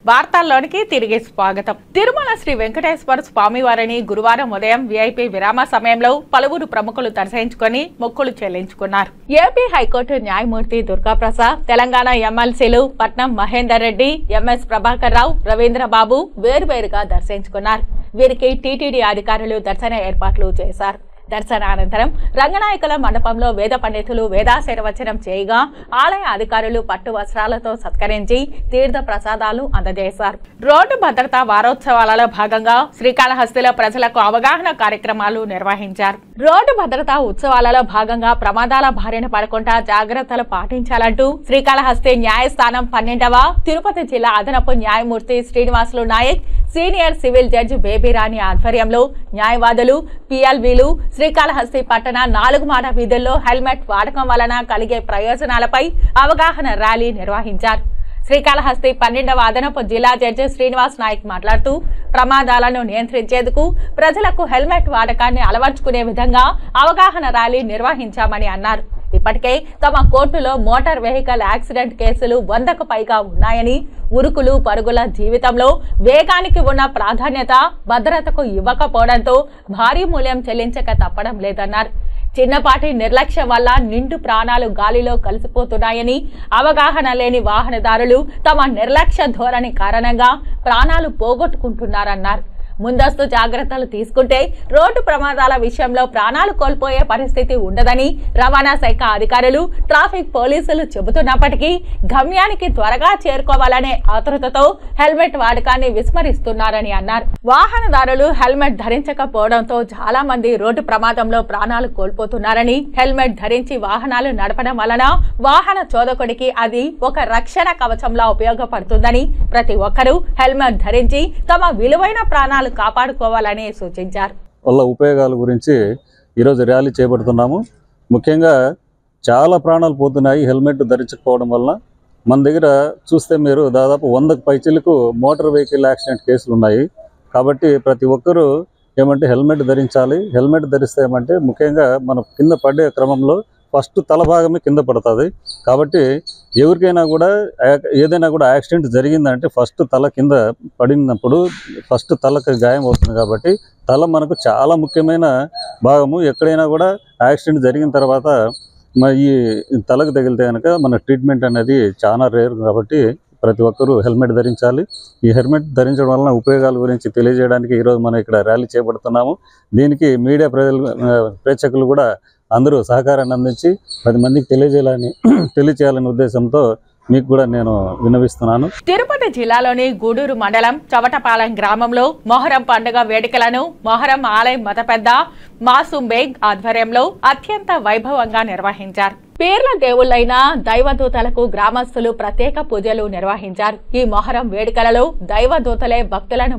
వార్తల్లోనికి తిరిగి స్వాగతం. తిరుమల శ్రీ వెంకటేశ్వర స్వామివారిని గురువారం ఉదయం విఐపి విరామ సమయంలో పలువురు ప్రముఖులు దర్శించుకుని మొక్కులు చెల్లించుకున్నారు. ఏపీ హైకోర్టు న్యాయమూర్తి దుర్గాప్రసాద్, తెలంగాణ ఎమ్మెల్సీలు పట్నం మహేందర్ రెడ్డి, ఎంఎస్ ప్రభాకర్ రావు, రవీంద్రబాబు వేరువేరుగా దర్శించుకున్నారు. వీరికి టీటీడీ అధికారులు దర్శన ఏర్పాట్లు చేశారు. దర్శనానంతరం రంగనాయకుల మండపంలో వేద పండితులు వేదాశీర్వచనం చేయగా ఆలయ అధికారులు పట్టు వస్త్రాలతో సత్కరించి తీర్థ ప్రసాదాలు అందజేశారు. రోడ్డు భద్రతా వారోత్సవాలలో భాగంగా శ్రీకాళహస్తిలో ప్రజలకు అవగాహన కార్యక్రమాలు నిర్వహించారు. రోడ్డు భద్రతా ఉత్సవాలలో భాగంగా ప్రమాదాల బారిన పడకుండా జాగ్రత్తలు పాటించాలంటూ శ్రీకాళహస్తి న్యాయస్థానం 12వ తిరుపతి జిల్లా అదనపు న్యాయమూర్తి Srinivasulu Naik, senior civil judge Babyrani ఆధ్వర్యంలో న్యాయవాదులు, పిఎల్వీలు శ్రీకాళహస్తి పట్టణ 4 మాడ వీధుల్లో హెల్మెట్ వాడకం వలన కలిగే ప్రయోజనాలపై అవగాహన ర్యాలీ నిర్వహించారు. శ్రీకాళహస్తి 12వ అదనపు జిల్లా జడ్జి శ్రీనివాస్ నాయక్ మాట్లాడుతూ ప్రమాదాలను నియంత్రించేందుకు ప్రజలకు హెల్మెట్ వాడకాన్ని అలవర్చుకునే విధంగా అవగాహన ర్యాలీ నిర్వహించామని అన్నారు. ఇప్పటికే తమ కోర్టులో మోటార్ వెహికల్ యాక్సిడెంట్ కేసులు 100కు పైగా ఉన్నాయని, ఉరుకులు పరుగుల జీవితంలో వేగానికి ఉన్న ప్రాధాన్యత భద్రతకు ఇవ్వకపోవడంతో భారీ మూల్యం చెల్లించక తప్పడం లేదన్నారు. చిన్నపాటి నిర్లక్ష్యం వల్ల నిండు ప్రాణాలు గాలిలో కలిసిపోతున్నాయని, అవగాహన లేని వాహనదారులు తమ నిర్లక్ష్య ధోరణి కారణంగా ప్రాణాలు పోగొట్టుకుంటున్నారన్నారు. ముందస్తు జాగ్రత్తలు తీసుకుంటే రోడ్డు ప్రమాదాల విషయంలో ప్రాణాలు కోల్పోయే పరిస్థితి ఉండదని రవాణా శాఖ అధికారులు ట్రాఫిక్ పోలీసులు చెబుతున్నప్పటికీ గమ్యానికి త్వరగా చేరుకోవాలనే ఆతృతతో హెల్మెట్ వాడకాన్ని విస్మరిస్తున్నారని అన్నారు. వాహనదారులు హెల్మెట్ ధరించకపోవడంతో చాలా మంది రోడ్డు ప్రమాదంలో ప్రాణాలు కోల్పోతున్నారని, హెల్మెట్ ధరించి వాహనాలు నడపడం వలన వాహన చోదకుడికి అది ఒక రక్షణ కవచంలా ఉపయోగపడుతుందని ప్రతి ఒక్కరూ హెల్మెట్ ధరించి తమ విలువైన ప్రాణాలు కాపాడుకోవాలని సూచించారు. వల్ల ఉపయోగాల గురించి ఈరోజు ర్యాలీ చేపడుతున్నాము. ముఖ్యంగా చాలా ప్రాణాలు పోతున్నాయి హెల్మెట్ ధరించకపోవడం వల్ల. మన దగ్గర చూస్తే మీరు దాదాపు 100కు పైచిలకు మోటార్ వెహికల్ యాక్సిడెంట్ కేసులు ఉన్నాయి. కాబట్టి ప్రతి ఒక్కరూ ఏమంటే హెల్మెట్ ధరించాలి. హెల్మెట్ ధరిస్తే ఏమంటే ముఖ్యంగా మనం కింద పడే క్రమంలో ఫస్ట్ తల భాగమే కింద పడుతుంది. కాబట్టి ఎవరికైనా కూడా ఏదైనా కూడా యాక్సిడెంట్ జరిగిందంటే ఫస్ట్ తల కింద పడినప్పుడు ఫస్ట్ తలకు గాయం అవుతుంది. కాబట్టి తల మనకు చాలా ముఖ్యమైన భాగము. ఎక్కడైనా కూడా యాక్సిడెంట్ జరిగిన తర్వాత ఈ తలకు తగిలితే కనుక మన ట్రీట్మెంట్ అనేది చాలా రేర్. కాబట్టి ప్రతి ఒక్కరూ హెల్మెట్ ధరించాలి. ఈ హెల్మెట్ ధరించడం వలన ఉపయోగాల గురించి తెలియజేయడానికి ఈరోజు మనం ఇక్కడ ర్యాలీ చేపడుతున్నాము. దీనికి మీడియా ప్రేక్షకులు కూడా అందరూ సహకారాన్ని అందించి 10 మందికి తెలియజేయాలనే ఉద్దేశంతో మీకు కూడా నేను విన్నవిస్తున్నాను. తిరుపతి జిల్లాలోని గూడూరు మండలం చవటపాలెం గ్రామంలో మొహరం పండుగ వేడుకలను మొహరం ఆలయం మత పెద్ద మాసూమ్ బేగ్ ఆధ్వర్యంలో అత్యంత వైభవంగా నిర్వహించారు. పీర్ల దేవుళ్లైన దైవదూతలకు గ్రామస్తులు ప్రత్యేక పూజలు నిర్వహించారు. ఈ మొహరం వేడుకలలో దైవదూతలే భక్తులను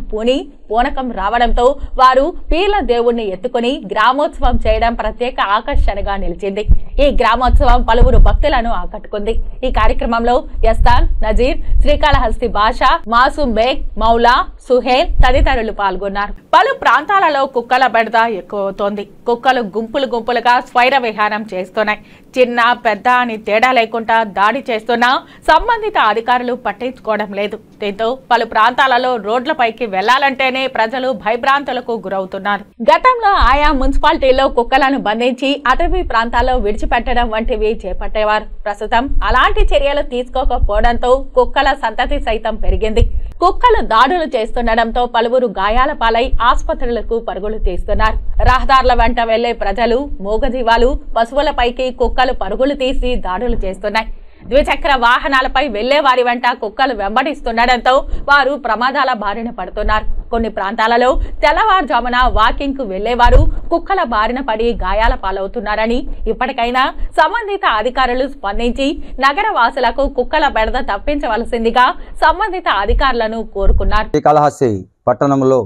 పూనకం రావడంతో వారు పీర్ల దేవుణ్ణి ఎత్తుకుని గ్రామోత్సవం చేయడం ప్రత్యేక ఆకర్షణగా నిలిచింది. ఈ గ్రామోత్సవం పలువురు భక్తులను ఆకట్టుకుంది. ఈ కార్యక్రమంలో యస్తాన్, నజీర్, శ్రీకాళహస్తి బాషా, మాసూమ్ బేగ్, మౌలా, సుహేల్ తదితరులు పాల్గొన్నారు. పలు ప్రాంతాలలో కుక్కల బెడద ఎక్కువవుతోంది. కుక్కలు గుంపులుగా స్వైర విహారం చేస్తున్నాయి. చిన్న పెద్ద అని తేడా లేకుండా దాడి చేస్తున్నా సంబంధిత అధికారులు పట్టించుకోవడం లేదు. దీంతో పలు ప్రాంతాలలో రోడ్లపైకి వెళ్లాలంటేనే ప్రజలు భయభ్రాంతులకు గురవుతున్నారు. గతంలో ఆయా మున్సిపాలిటీల్లో కుక్కలను బంధించి అటవీ ప్రాంతాల్లో విడిచిపెట్టడం వంటివి చేపట్టేవారు. ప్రస్తుతం అలాంటి చర్యలు తీసుకోకపోవడంతో కుక్కల సంతతి సైతం పెరిగింది. కుక్కలు దాడులు చేస్తుండటంతో పలువురు గాయాల పాలై ఆసుపత్రులకు పరుగులు తీస్తున్నారు. రహదారుల వెంట వెళ్లే ప్రజలు, మూగజీవాలు, పశువులపైకి కుక్కలు పరుగులు తీసి దాడులు చేస్తున్నాయి. ద్విచక్ర వాహనాలపై వెళ్లే వారి వెంట కుక్కలు వెంబడిస్తుండటంతో వారు ప్రమాదాల బారిన పడుతున్నారు. కొన్ని ప్రాంతాలలో తెల్లవారుజామున వాకింగ్ కు వెళ్లేవారు కుక్కల బారిన పడి గాయాల పాలవుతున్నారని, ఇప్పటికైనా సంబంధిత అధికారులు స్పందించి నగర వాసులకు కుక్కల బెడద తప్పించవలసిందిగా సంబంధిత అధికారులను కోరుకున్నారు. శ్రీకాళహస్తి పట్టణంలో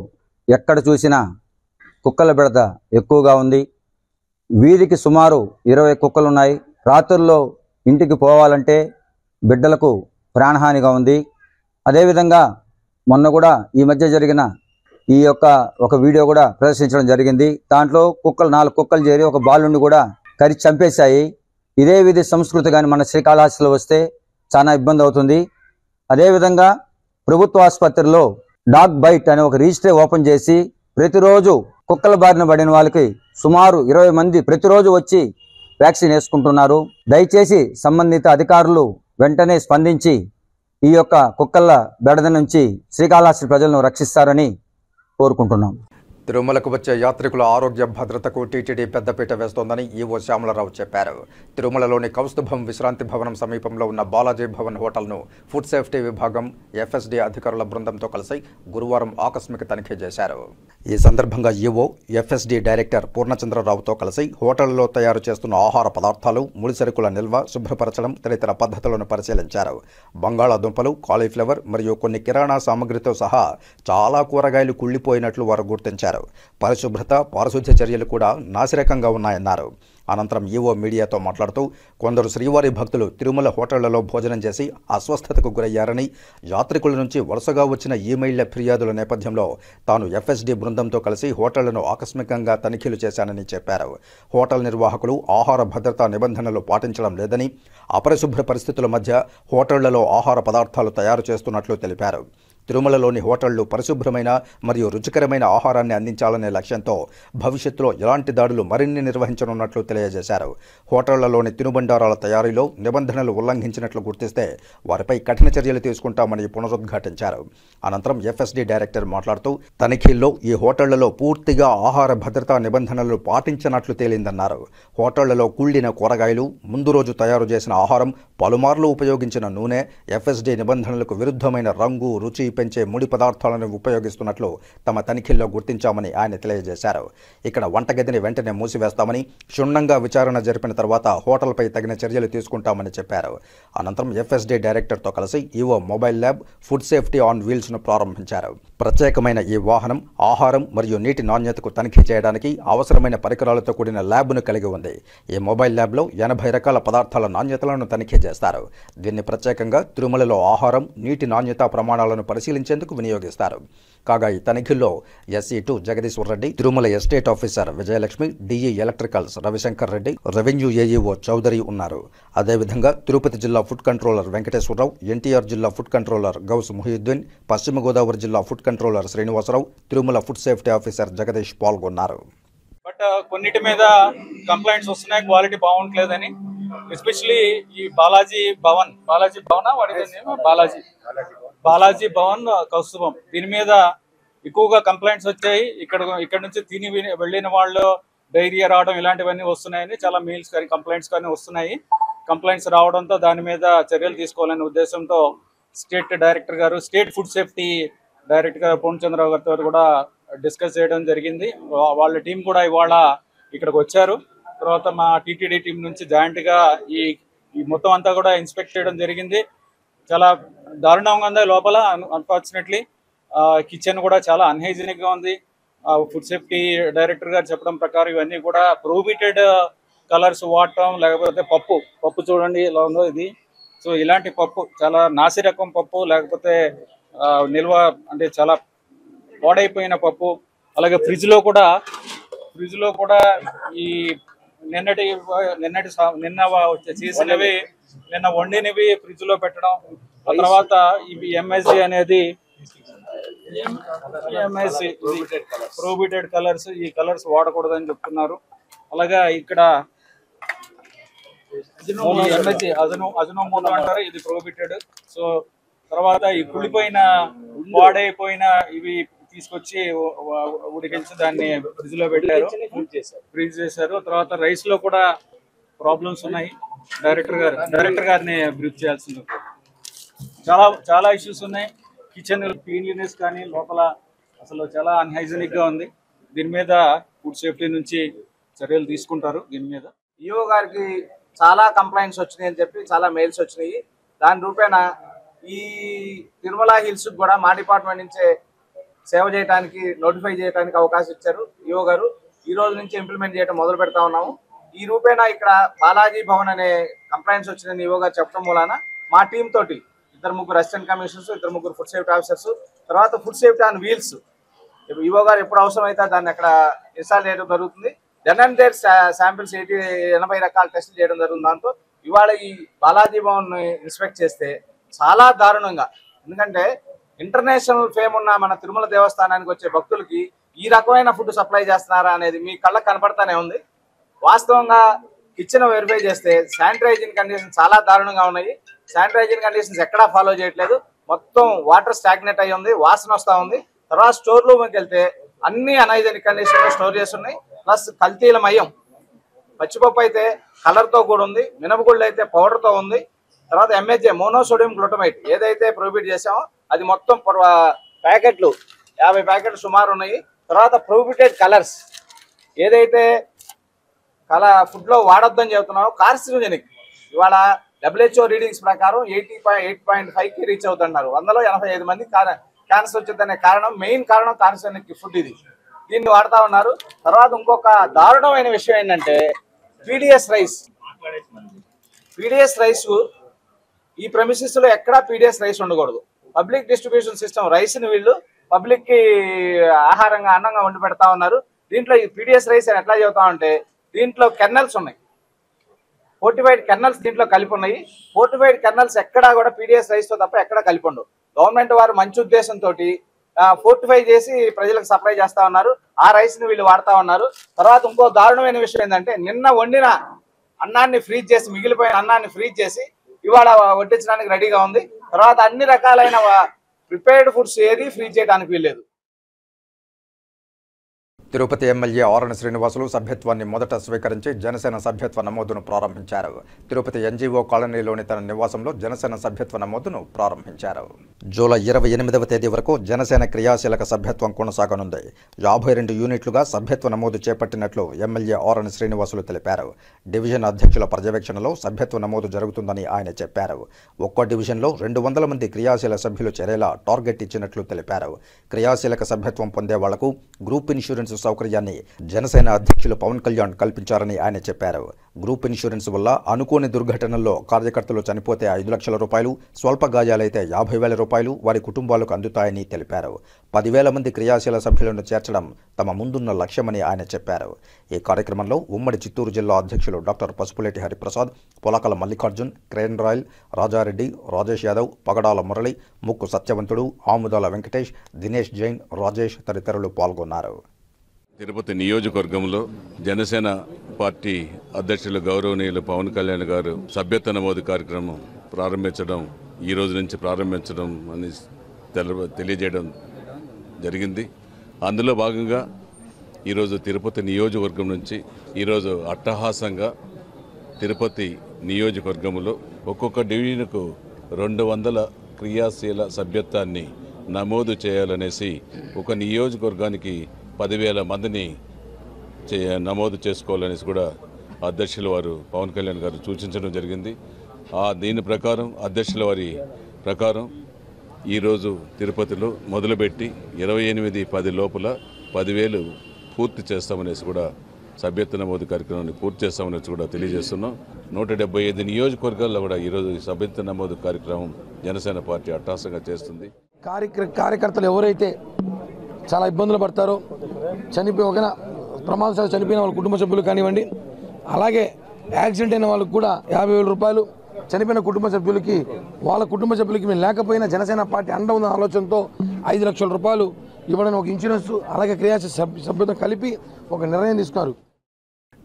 ఎక్కడ చూసినా కుక్కల బెడద ఎక్కువగా ఉంది. వీధికి సుమారు 20 కుక్కలున్నాయి. రాత్రుల్లో ఇంటికి పోవాలంటే బిడ్డలకు ప్రాణహానిగా ఉంది. అదేవిధంగా మొన్న కూడా ఈ మధ్య జరిగిన ఒక వీడియో కూడా ప్రదర్శించడం జరిగింది. దాంట్లో 4 కుక్కలు చేరి ఒక బాలుని కూడా కరిచి చంపేశాయి. ఇదే విధి సంస్కృతి కానీ మన శ్రీకాళహస్తిలో వస్తే చాలా ఇబ్బంది అవుతుంది. అదేవిధంగా ప్రభుత్వ ఆసుపత్రిలో డాగ్ బైట్ అనే ఒక రిజిస్ట్రీ ఓపెన్ చేసి ప్రతిరోజు కుక్కల బారిన పడిన వాళ్ళకి సుమారు 20 మంది ప్రతిరోజు వచ్చి వ్యాక్సిన్ వేసుకుంటున్నారు. దయచేసి సంబంధిత అధికారులు వెంటనే స్పందించి ఈ కుక్కల బెడద నుంచి శ్రీకాళహస్తి ప్రజలను రక్షిస్తారని కోరుకుంటున్నాం. తిరుమలకు వచ్చే యాత్రికుల ఆరోగ్య భద్రతకు టీటీడీ పెద్దపీట వేస్తోందని ఈవో శ్యామలరావు చెప్పారు. తిరుమలలోని కౌస్తుభం విశ్రాంతి భవనం సమీపంలో ఉన్న బాలాజీ భవన్ హోటల్ను ఫుడ్ సేఫ్టీ విభాగం ఎఫ్ఎస్డీ అధికారుల బృందంతో కలిసి గురువారం ఆకస్మిక తనిఖీ చేశారు. ఈ సందర్భంగా ఈవో ఎఫ్ఎస్డీ డైరెక్టర్ పూర్ణచంద్రరావుతో కలిసి హోటల్లో తయారు చేస్తున్న ఆహార పదార్థాలు, ముడిసరుకుల నిల్వ, శుభ్రపరచడం తదితర పద్ధతులను పరిశీలించారు. బంగాళాదుంపలు, కాలీఫ్లవర్ మరియు కొన్ని కిరాణా సామగ్రితో సహా చాలా కూరగాయలు కుళ్లిపోయినట్లు వారు గుర్తించారు. పరిశుభ్రత, పారిశుధ్య చర్యలు కూడా నాసిరకంగా ఉన్నాయన్నారు. అనంతరం ఈవో మీడియాతో మాట్లాడుతూ కొందరు శ్రీవారి భక్తులు తిరుమల హోటళ్లలో భోజనం చేసి అస్వస్థతకు గురయ్యారని, యాత్రికుల నుంచి వరుసగా వచ్చిన ఈమెయిళ్ల ఫిర్యాదుల నేపథ్యంలో తాను ఎఫ్ఎస్డీ బృందంతో కలిసి హోటళ్లను ఆకస్మికంగా తనిఖీలు చేశానని చెప్పారు. హోటల్ నిర్వాహకులు ఆహార భద్రతా నిబంధనలు పాటించడం లేదని, అపరిశుభ్ర పరిస్థితుల మధ్య హోటళ్లలో ఆహార పదార్థాలు తయారు చేస్తున్నట్లు తెలిపారు. తిరుమలలోని హోటళ్లు పరిశుభ్రమైన మరియు రుచికరమైన ఆహారాన్ని అందించాలనే లక్ష్యంతో భవిష్యత్తులో ఇలాంటి దాడులు మరిన్ని నిర్వహించనున్నట్లు తెలియజేశారు. హోటళ్లలోని తినుబండారాల తయారీలో నిబంధనలు ఉల్లంఘించినట్లు గుర్తిస్తే వారిపై కఠిన చర్యలు తీసుకుంటామని పునరుద్ఘాటించారు. అనంతరం ఎఫ్ఎస్డి డైరెక్టర్ మాట్లాడుతూ తనిఖీల్లో ఈ హోటళ్లలో పూర్తిగా ఆహార భద్రతా నిబంధనలు పాటించినట్లు తేలిందన్నారు. హోటళ్లలో కుళ్ళిన కూరగాయలు, ముందు రోజు తయారు చేసిన ఆహారం, పలుమార్లు ఉపయోగించిన నూనె, ఎఫ్ఎస్డి నిబంధనలకు విరుద్ధమైన రంగు, రుచి పెంచే ముడి పదార్థాలను ఉపయోగిస్తున్నట్లు తమ తనిఖీల్లో గుర్తించామని ఆయన తెలియజేశారు. ఇక్కడ వంటగదిని వెంటనే మూసివేస్తామని, క్షుణ్ణంగా విచారణ జరిపిన తర్వాత హోటల్పై తగిన చర్యలు తీసుకుంటామని చెప్పారు. అనంతరం ఎఫ్ఎస్డి డైరెక్టర్తో కలిసి EO mobile lab, food safety on వీల్స్ను ప్రారంభించారు. ప్రత్యేకమైన ఈ వాహనం ఆహారం మరియు నీటి నాణ్యతకు తనిఖీ చేయడానికి అవసరమైన పరికరాలతో కూడిన ల్యాబ్ను కలిగి ఉంది. ఈ మొబైల్ ల్యాబ్లో 80 రకాల పదార్థాల నాణ్యతలను తనిఖీ చేస్తారు. దీన్ని ప్రత్యేకంగా తిరుమలలో ఆహారం, నీటి నాణ్యతా ప్రమాణాలను పరిశీలించేందుకు వినియోగిస్తారు. కాగా ఈ తనిఖీల్లో SE2 Jagadishwar Reddy, Tirumala estate officer Vijayalakshmi, DE electricals Ravishankar Reddy, revenue AEO Chowdary ఉన్నారు. అదేవిధంగా తిరుపతి జిల్లా ఫుడ్ కంట్రోలర్ వెంకటేశ్వరరావు, ఎన్టీఆర్ జిల్లా ఫుడ్ కంట్రోలర్ గౌస్ ముహియుద్దీన్, పశ్చిమ గోదావరి జిల్లా food controller Srinivasarao, Tirumala food safety officer Jagadish పాల్గొన్నారు. బట్ కొన్నిటి మీద కంప్లైంట్స్ వస్తున్నాయి, క్వాలిటీ బాగుంటలేదని. ఎస్పెషలీ ఈ బాలాజీ భవన్ కౌస్తుభం, దీని మీద ఎక్కువగా కంప్లైంట్స్ వచ్చాయి. ఇక్కడ నుంచి తిని వెళ్ళిన వాళ్ళు డైరియా రావడం ఇలాంటివన్నీ వస్తున్నాయని చాలా మెయిల్స్ కానీ కంప్లైంట్స్ కానీ వస్తున్నాయి. కంప్లైంట్స్ రావడంతో దాని మీద చర్యలు తీసుకోవాలనే ఉద్దేశంతో స్టేట్ ఫుడ్ సేఫ్టీ డైరెక్టర్ గారు పూర్ణచంద్రరావు గారితో కూడా డిస్కస్ చేయడం జరిగింది. వాళ్ళ టీం కూడా ఇవాళ ఇక్కడికి వచ్చారు. తర్వాత మా టీటీడీ టీం నుంచి జాయింట్గా ఈ మొత్తం అంతా కూడా ఇన్స్పెక్ట్ చేయడం జరిగింది. చాలా దారుణంగా ఉంది లోపల. అన్ఫార్చునేట్లీ కిచెన్ కూడా చాలా అన్హైజీనిక్గా ఉంది. ఫుడ్ సేఫ్టీ డైరెక్టర్ గారు చెప్పడం ప్రకారం ఇవన్నీ కూడా ప్రొహిబిటెడ్ కలర్స్ వాడటం, లేకపోతే పప్పు చూడండి ఇలా ఉందో ఇది. సో ఇలాంటి పప్పు చాలా నాసి రకం పప్పు, లేకపోతే నిల్వ అంటే చాలా పాడైపోయిన పప్పు. అలాగే ఫ్రిడ్జ్ లో కూడా ఈ నిన్న చేసినవి, నిన్న వండినవి ఫ్రిడ్జ్ లో పెట్టడం. ఆ తర్వాత ఇవి MSG అనేది ప్రొహిబిటెడ్ కలర్స్, ఈ కలర్స్ వాడకూడదని చెప్తున్నారు. అలాగా ఇక్కడ అజినోమోటో అంటారు, ఇది ప్రొహిబిటెడ్. సో తర్వాత ఈ కుళ్ళిపోయిన పాడైపోయిన ఇవి తీసుకొచ్చి ఉడికించి దాన్ని ఫ్రిడ్జ్ లో పెట్టారు, ఫ్రీజ్ చేశారు. తర్వాత రైస్ లో కూడా ప్రాబ్లమ్స్ ఉన్నాయి. డైరెక్టర్ గారిని బ్రీఫ్ చేయాల్సింది. చాలా ఇష్యూస్ ఉన్నాయి. కిచెన్ క్లీన్లీనెస్ కానీ లోపల అసలు చాలా అన్హైజీనిక్ గా ఉంది. దీని మీద ఫుడ్ సేఫ్టీ నుంచి చర్యలు తీసుకుంటారు. దీని మీద ఈఓ గారికి చాలా కంప్లైంట్స్ వచ్చినాయి అని చెప్పి చాలా మెయిల్స్ వచ్చినాయి. దాని రూపేణ ఈ తిరుమల హిల్స్ కూడా మా డిపార్ట్మెంట్ నుంచే సేవ చేయడానికి, నోటిఫై చేయడానికి అవకాశం ఇచ్చారు ఈఓ గారు. ఈ రోజు నుంచి ఇంప్లిమెంట్ చేయడం మొదలు పెడతా ఉన్నాము. ఈ రూపేణ ఇక్కడ బాలాజీ భవన్ అనే కంప్లైంట్స్ వచ్చిందని ఈఓ గారు చెప్పడం మూలాన మా టీం తోటి 2-3 assistant commissioners, 2-3 food safety officers, తర్వాత food safety on wheels EO గారు ఎప్పుడు అవసరం అయితే దాన్ని అక్కడ ఇన్స్టాల్ చేయడం జరుగుతుంది. దెన్ అండ్ దేర్ శాంపిల్స్ 80 రకాల టెస్టులు చేయడం జరుగుతుంది. దాంతో ఇవాళ ఈ బాలాజీ భవన్ ఇన్స్పెక్ట్ చేస్తే చాలా దారుణంగా, ఎందుకంటే ఇంటర్నేషనల్ ఫేమ్ ఉన్న మన తిరుమల దేవస్థానానికి వచ్చే భక్తులకి ఈ రకమైన ఫుడ్ సప్లై చేస్తున్నారా అనేది మీ కళ్ళకు కనపడతానే ఉంది. వాస్తవంగా కిచెన్ వెరిఫై చేస్తే శానిటైజింగ్ కండిషన్స్ చాలా దారుణంగా ఉన్నాయి. శానిటైజింగ్ కండిషన్స్ ఎక్కడా ఫాలో చేయట్లేదు. మొత్తం వాటర్ స్టాగ్నేట్ అయ్యి ఉంది, వాసన వస్తూ ఉంది. తర్వాత స్టోర్ రూమ్కి వెళ్తే అన్ని అనైజెనిక్ కండిషన్లో స్టోర్ చేసి ఉన్నాయి. ప్లస్ కల్తీల మయం. పచ్చిపప్పు అయితే కలర్తో కూడా ఉంది, మినపగుళ్ళు అయితే పౌడర్తో ఉంది. తర్వాత MSG మోనోసోడియం గ్లూటమైట్ ఏదైతే ప్రొహిబిట్ చేసామో అది మొత్తం ప్యాకెట్లు 50 ప్యాకెట్లు సుమారు ఉన్నాయి. తర్వాత ప్రొహిబిటెడ్ కలర్స్ ఏదైతే ఫుడ్లో వాడొద్దని చెబుతున్నామో కార్సినోజెనిక్, ఇవాళ WHO రీడింగ్స్ ప్రకారం 8.5కి రీచ్ అవుతున్నారు. 185 మంది క్యాన్సర్ వచ్చిందనే కారణం, మెయిన్ కారణం కార్సినోజెనిక్ ఫుడ్ ఇది. దీన్ని వాడుతూ ఉన్నారు. తర్వాత ఇంకొక దారుణమైన విషయం ఏంటంటే PDS రైస్ ఈ ప్రెమిసెస్ లో ఎక్కడా PDS రైస్ ఉండకూడదు. పబ్లిక్ డిస్ట్రిబ్యూషన్ సిస్టమ్ రైస్ని వీళ్ళు పబ్లిక్ కి ఆహారంగా అన్నంగా వండి పెడతా ఉన్నారు. దీంట్లో ఈ PDS రైస్ అని ఎట్లా చెబుతామంటే దీంట్లో కెర్నల్స్ ఉన్నాయి, ఫోర్టిఫైడ్ కెర్నల్స్ దీంట్లో కలిపి ఉన్నాయి. ఫోర్టిఫైడ్ కెర్నల్స్ ఎక్కడా కూడా PDS రైస్ తో తప్ప ఎక్కడా కలిపి ఉండవు. గవర్నమెంట్ వారు మంచి ఉద్దేశంతో ఫోర్టిఫై చేసి ప్రజలకు సప్లై చేస్తా ఉన్నారు. ఆ రైస్ ని వీళ్ళు వాడుతా ఉన్నారు. తర్వాత ఇంకో దారుణమైన విషయం ఏంటంటే నిన్న వండిన అన్నాన్ని ఫ్రీజ్ చేసి, మిగిలిపోయిన అన్నాన్ని ఫ్రీజ్ చేసి ఇవాళ వడ్డించడానికి రెడీగా ఉంది. తర్వాత అన్ని రకాలైన ప్రిపేర్డ్ ఫుడ్స్ ఏది ఫ్రీజ్ చేయడానికి వీల్లేదు. తిరుపతి ఎమ్మెల్యే ఆరణి శ్రీనివాసులు సభ్యత్వాన్ని మొదట స్వీకరించి జనసేన సభ్యత్వ నమోదును ప్రారంభించారు. తిరుపతి ఎన్జీఓ కాలనీలోని తన నివాసంలో జనసేన సభ్యత్వ నమోదును ప్రారంభించారు. జూలై 28వ తేదీ వరకు జనసేన క్రియాశీలక సభ్యత్వం కొనసాగనుంది. 52 యూనిట్లుగా సభ్యత్వ నమోదు చేపట్టినట్లు ఎమ్మెల్యే ఆరణి శ్రీనివాసులు తెలిపారు. డివిజన్ అధ్యక్షుల పర్యవేక్షణలో సభ్యత్వ నమోదు జరుగుతుందని ఆయన చెప్పారు. ఒక్కో డివిజన్లో 200 మంది క్రియాశీల సభ్యులు చేరేలా టార్గెట్ ఇచ్చినట్లు తెలిపారు. క్రియాశీలక సభ్యత్వం పొందే వాళ్లకు గ్రూప్ ఇన్సూరెన్స్ సౌకర్యాన్ని జనసేన అధ్యక్షులు పవన్ కళ్యాణ్ కల్పించారని ఆయన చెప్పారు. గ్రూప్ ఇన్సూరెన్స్ వల్ల అనుకోని దుర్ఘటనల్లో కార్యకర్తలు చనిపోతే 5 లక్షల రూపాయలు, స్వల్ప గాయాలైతే 50,000 రూపాయలు వారి కుటుంబాలకు అందుతాయని తెలిపారు. 10,000 మంది క్రియాశీల సభ్యులను చేర్చడం తమ ముందున్న లక్ష్యమని ఆయన చెప్పారు. ఈ కార్యక్రమంలో ఉమ్మడి చిత్తూరు జిల్లా అధ్యక్షులు డాక్టర్ పసుపులేటి హరిప్రసాద్, పొలకల మల్లికార్జున్, క్రేన్ రాయల్, రాజారెడ్డి, రాజేష్ యాదవ్, పగడాల మురళి, ముక్కు సత్యవంతుడు, ఆముదాల వెంకటేష్, దినేష్ జైన్, రాజేష్ తదితరులు పాల్గొన్నారు. తిరుపతి నియోజకవర్గంలో జనసేన పార్టీ అధ్యక్షులు గౌరవనీయులు పవన్ కళ్యాణ్ గారు సభ్యత్వ నమోదు కార్యక్రమం ప్రారంభించడం, ఈ రోజు నుంచి ప్రారంభించడం అని తెలియజేయడం జరిగింది. అందులో భాగంగా ఈరోజు తిరుపతి నియోజకవర్గం నుంచి ఈరోజు అట్టహాసంగా తిరుపతి నియోజకవర్గంలో ఒక్కొక్క డివిజన్కు 200 క్రియాశీల సభ్యత్వాన్ని నమోదు చేయాలనేసి ఒక నియోజకవర్గానికి 10,000 మందిని నమోదు చేసుకోవాలనేసి కూడా అధ్యక్షుల వారు పవన్ కళ్యాణ్ గారు సూచించడం జరిగింది. దీని ప్రకారం అధ్యక్షుల వారి ప్రకారం ఈరోజు తిరుపతిలో మొదలుపెట్టి 28-10 లోపల 10,000 పూర్తి చేస్తామనేసి కూడా సభ్యత్వ నమోదు కార్యక్రమాన్ని పూర్తి చేస్తామనేసి కూడా తెలియజేస్తున్నాం. 175 నియోజకవర్గాల్లో కూడా ఈరోజు ఈ సభ్యత్వ నమోదు కార్యక్రమం జనసేన పార్టీ అట్టహాసంగా చేస్తుంది. కార్యకర్తలు ఎవరైతే చాలా ఇబ్బందులు పడతారో, ప్రమాదశాత్తు చనిపోయిన వాళ్ళ కుటుంబ సభ్యులు కానివ్వండి, అలాగే యాక్సిడెంట్ అయిన వాళ్ళకు కూడా 50,000 రూపాయలు, చనిపోయిన కుటుంబ సభ్యులకి వాళ్ళ కుటుంబ సభ్యులకి మేము లేకపోయినా జనసేన పార్టీ అండ ఉన్న ఆలోచనతో 5 లక్షల రూపాయలు ఇవ్వడం ఒక ఇన్సూరెన్స్, అలాగే క్రియాశీల సభ్యత్వం కలిపి ఒక నిర్ణయం తీసుకున్నారు.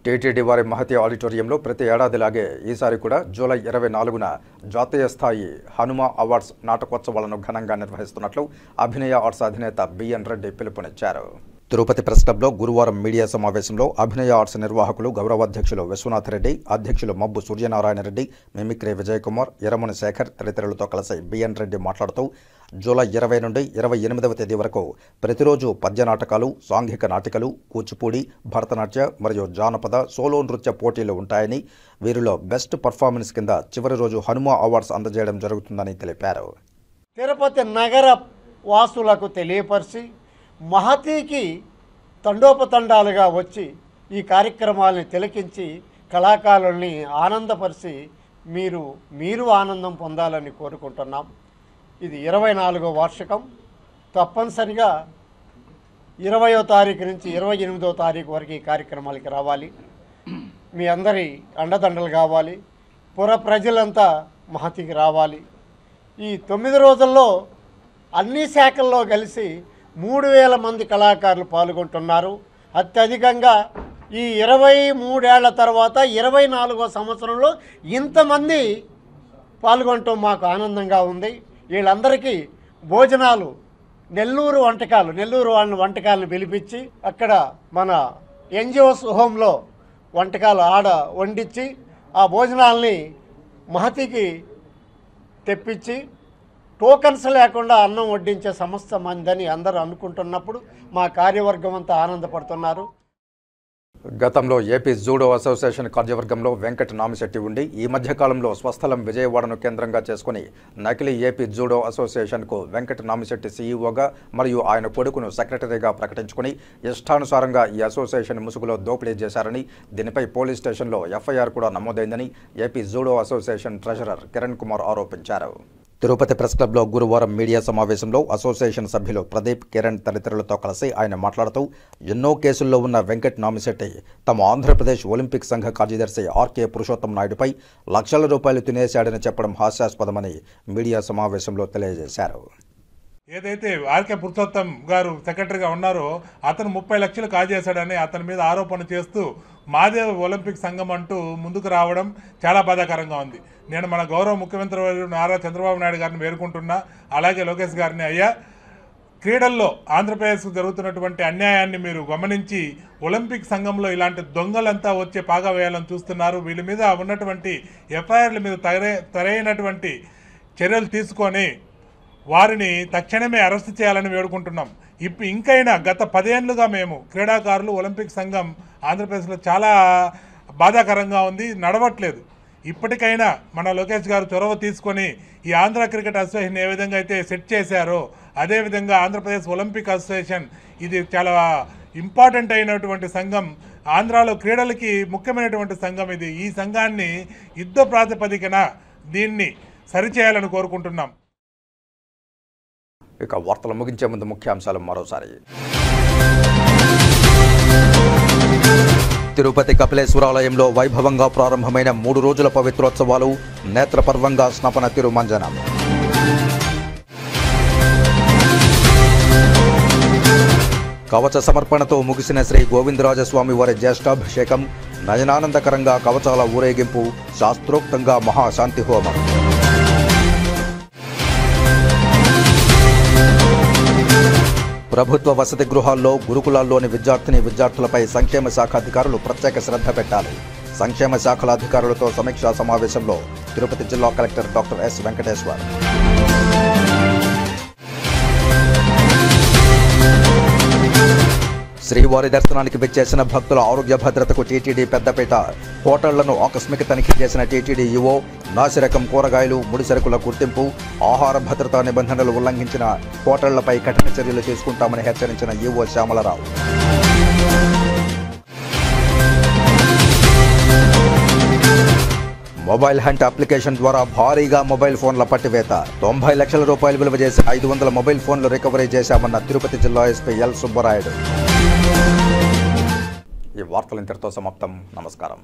టీటీడీ వారి మహతి ఆడిటోరియంలో ప్రతి ఏడాదిలాగే ఈసారి కూడా జూలై 24న జాతీయ స్థాయి హనుమ అవార్డ్స్ నాటకోత్సవాలను ఘనంగా నిర్వహిస్తున్నట్లు అభినయ ఆర్ట్స్ అధినేత బిఎన్ రెడ్డి పిలుపునిచ్చారు. తిరుపతి ప్రెస్ క్లబ్లో గురువారం మీడియా సమావేశంలో అభినయ ఆర్ట్స్ నిర్వాహకులు గౌరవాధ్యక్షులు విశ్వనాథ్ రెడ్డి, అధ్యక్షులు మబ్బు సూర్యనారాయణ రెడ్డి, మిమిక్రీ విజయ్ కుమార్, ఎరముని శేఖర్ తదితరులతో కలిసి బిఎన్ రెడ్డి మాట్లాడుతూ జూలై 20 నుండి 28వ తేదీ వరకు ప్రతిరోజు పద్య నాటకాలు, సాంఘిక నాటికలు, కూచిపూడి, భరతనాట్య మరియు జానపద సోలో నృత్య పోటీలు ఉంటాయని, వీరిలో బెస్ట్ పర్ఫార్మెన్స్ కింద చివరి రోజు హనుమ అవార్డ్స్ అందజేయడం జరుగుతుందని తెలిపారు. తిరుపతి నగర వాసులకు తెలియపరిచి మహతికి తండోపతండాలుగా వచ్చి ఈ కార్యక్రమాలను తిలకించి కళాకారుల్ని ఆనందపరిచి మీరు ఆనందం పొందాలని కోరుకుంటున్నాం. ఇది 24వ వార్షికం. తప్పనిసరిగా 20వ తారీఖు నుంచి 28వ తారీఖు వరకు ఈ కార్యక్రమాలకి రావాలి. మీ అందరి అండదండలు కావాలి. పుర ప్రజలంతా మహతికి రావాలి. ఈ 9 రోజుల్లో అన్ని శాఖల్లో కలిసి 3,000 మంది కళాకారులు పాల్గొంటున్నారు. అత్యధికంగా ఈ 23 ఏళ్ల తర్వాత 24వ సంవత్సరంలో ఇంతమంది పాల్గొనటం మాకు ఆనందంగా ఉంది. వీళ్ళందరికీ భోజనాలు నెల్లూరు వంటకాలను పిలిపించి అక్కడ మన ఎన్జిఓస్ హోంలో వంటకాలు వండించి ఆ భోజనాల్ని మహతికి తెప్పించి టోకన్స్ లేకుండా అన్నం వడ్డించే సంస్థ మందని అందరూ అనుకుంటున్నప్పుడు మా కార్యవర్గం అంతా ఆనందపడుతున్నారు. గతంలో AP judo association కార్యవర్గంలో Venkata Namisetti ఉండి ఈ మధ్యకాలంలో స్వస్థలం విజయవాడను కేంద్రంగా చేసుకుని నకిలీ ఏపీ జూడో అసోసియేషన్కు వెంకట నామిశెట్టి సీఈఓగా మరియు ఆయన కొడుకును సెక్రటరీగా ప్రకటించుకుని ఇష్టానుసారంగా ఈ అసోసియేషన్ ముసుగులో దోపిడీ చేశారని, దీనిపై పోలీస్ స్టేషన్లో ఎఫ్ఐఆర్ కూడా నమోదైందని AP judo association treasurer Kiran Kumar ఆరోపించారు. తిరుపతి ప్రెస్ క్లబ్లో గురువారం మీడియా సమావేశంలో అసోసియేషన్ సభ్యులు ప్రదీప్, కిరణ్ తదితరులతో కలిసి ఆయన మాట్లాడుతూ ఎన్నో కేసుల్లో ఉన్న వెంకట్ నామిశెట్టి తమ ఆంధ్రప్రదేశ్ ఒలింపిక్ సంఘ కార్యదర్శి ఆర్కే పురుషోత్తం నాయుడుపై లక్షల రూపాయలు తినేశాడని చెప్పడం హాస్యాస్పదమని మీడియా సమావేశంలో తెలియజేశారు. ఏదైతే ఆర్కే పురుషోత్తం గారు సెక్రటరీగా ఉన్నారో అతను 30 లక్షలు కాజేశాడని అతని మీద ఆరోపణ చేస్తూ మాదే ఒలింపిక్ సంఘం అంటూ ముందుకు రావడం చాలా బాధాకరంగా ఉంది. నేను మన గౌరవ ముఖ్యమంత్రి నారా చంద్రబాబు నాయుడు గారిని వేడుకుంటున్నా, అలాగే లోకేష్ గారిని, అయ్యా క్రీడల్లో ఆంధ్రప్రదేశ్కు జరుగుతున్నటువంటి అన్యాయాన్ని మీరు గమనించి ఒలింపిక్ సంఘంలో ఇలాంటి దొంగలంతా వచ్చే పాగా వేయాలని చూస్తున్నారు. వీళ్ళ మీద ఉన్నటువంటి ఎఫ్ఐఆర్ల మీద సరైనటువంటి చర్యలు తీసుకొని వారిని తక్షణమే అరెస్ట్ చేయాలని వేడుకుంటున్నాం. ఇంకైనా గత 10 ఏళ్లుగా మేము క్రీడాకారులు ఒలింపిక్ సంఘం ఆంధ్రప్రదేశ్లో చాలా బాధాకరంగా ఉంది, నడవట్లేదు. ఇప్పటికైనా మన లోకేష్ గారు చొరవ తీసుకొని ఈ ఆంధ్ర క్రికెట్ అసోసియేషన్ ఏ విధంగా అయితే సెట్ చేశారో అదేవిధంగా ఆంధ్రప్రదేశ్ ఒలింపిక్ అసోసియేషన్ ఇది చాలా ఇంపార్టెంట్ అయినటువంటి సంఘం, ఆంధ్రాలో క్రీడలకి ముఖ్యమైనటువంటి సంఘం ఇది. ఈ సంఘాన్ని యుద్ధ ప్రాతిపదికన దీన్ని సరిచేయాలని కోరుకుంటున్నాం. ఇక వార్తలు ముగించే ముందు ముఖ్యాంశాలు మరోసారి. తిరుపతి కపిలేశ్వరాలయంలో వైభవంగా ప్రారంభమైన 3 రోజుల పవిత్రోత్సవాలు, నేత్రపర్వంగా స్నపన తిరుమంజనం. కవచ సమర్పణతో ముగిసిన శ్రీ గోవిందరాజస్వామి వారి జ్యేష్ఠాభిషేకం, నయనానందకరంగా కవచాల ఊరేగింపు, శాస్త్రోక్తంగా మహాశాంతి హోమం. ప్రభుత్వ వసతి గృహాల్లో గురుకులాల్లోని విద్యార్థులపై సంక్షేమ శాఖ అధికారులు ప్రత్యేక శ్రద్ధ పెట్టాలి. సంక్షేమ శాఖల అధికారులతో సమీక్షా సమావేశంలో తిరుపతి జిల్లా కలెక్టర్ డాక్టర్ ఎస్ వెంకటేశ్వర్. శ్రీవారి దర్శనానికి విచ్చేసిన భక్తుల ఆరోగ్య భద్రతకు టీటీడీ పెద్దపీట. హోటళ్లను ఆకస్మిక తనిఖీ చేసిన టీటీడీ ఈవో. నాసిరకం కూరగాయలు, ముడిసరుకుల గుర్తింపు, ఆహార భద్రతా నిబంధనలు ఉల్లంఘించిన హోటళ్లపై కఠిన చర్యలు తీసుకుంటామని హెచ్చరించిన EO Shyamalarao. Mobile hunt application ద్వారా భారీగా మొబైల్ ఫోన్ల పట్టివేత. 90 లక్షల రూపాయలు విలువ చేసి 500 మొబైల్ ఫోన్లు రికవరీ చేశామన్న తిరుపతి జిల్లా ఎస్పీ ఎల్ సుబ్బరాయుడు. ఈ వార్తలు ఇంతటితో సమాప్తం. నమస్కారం.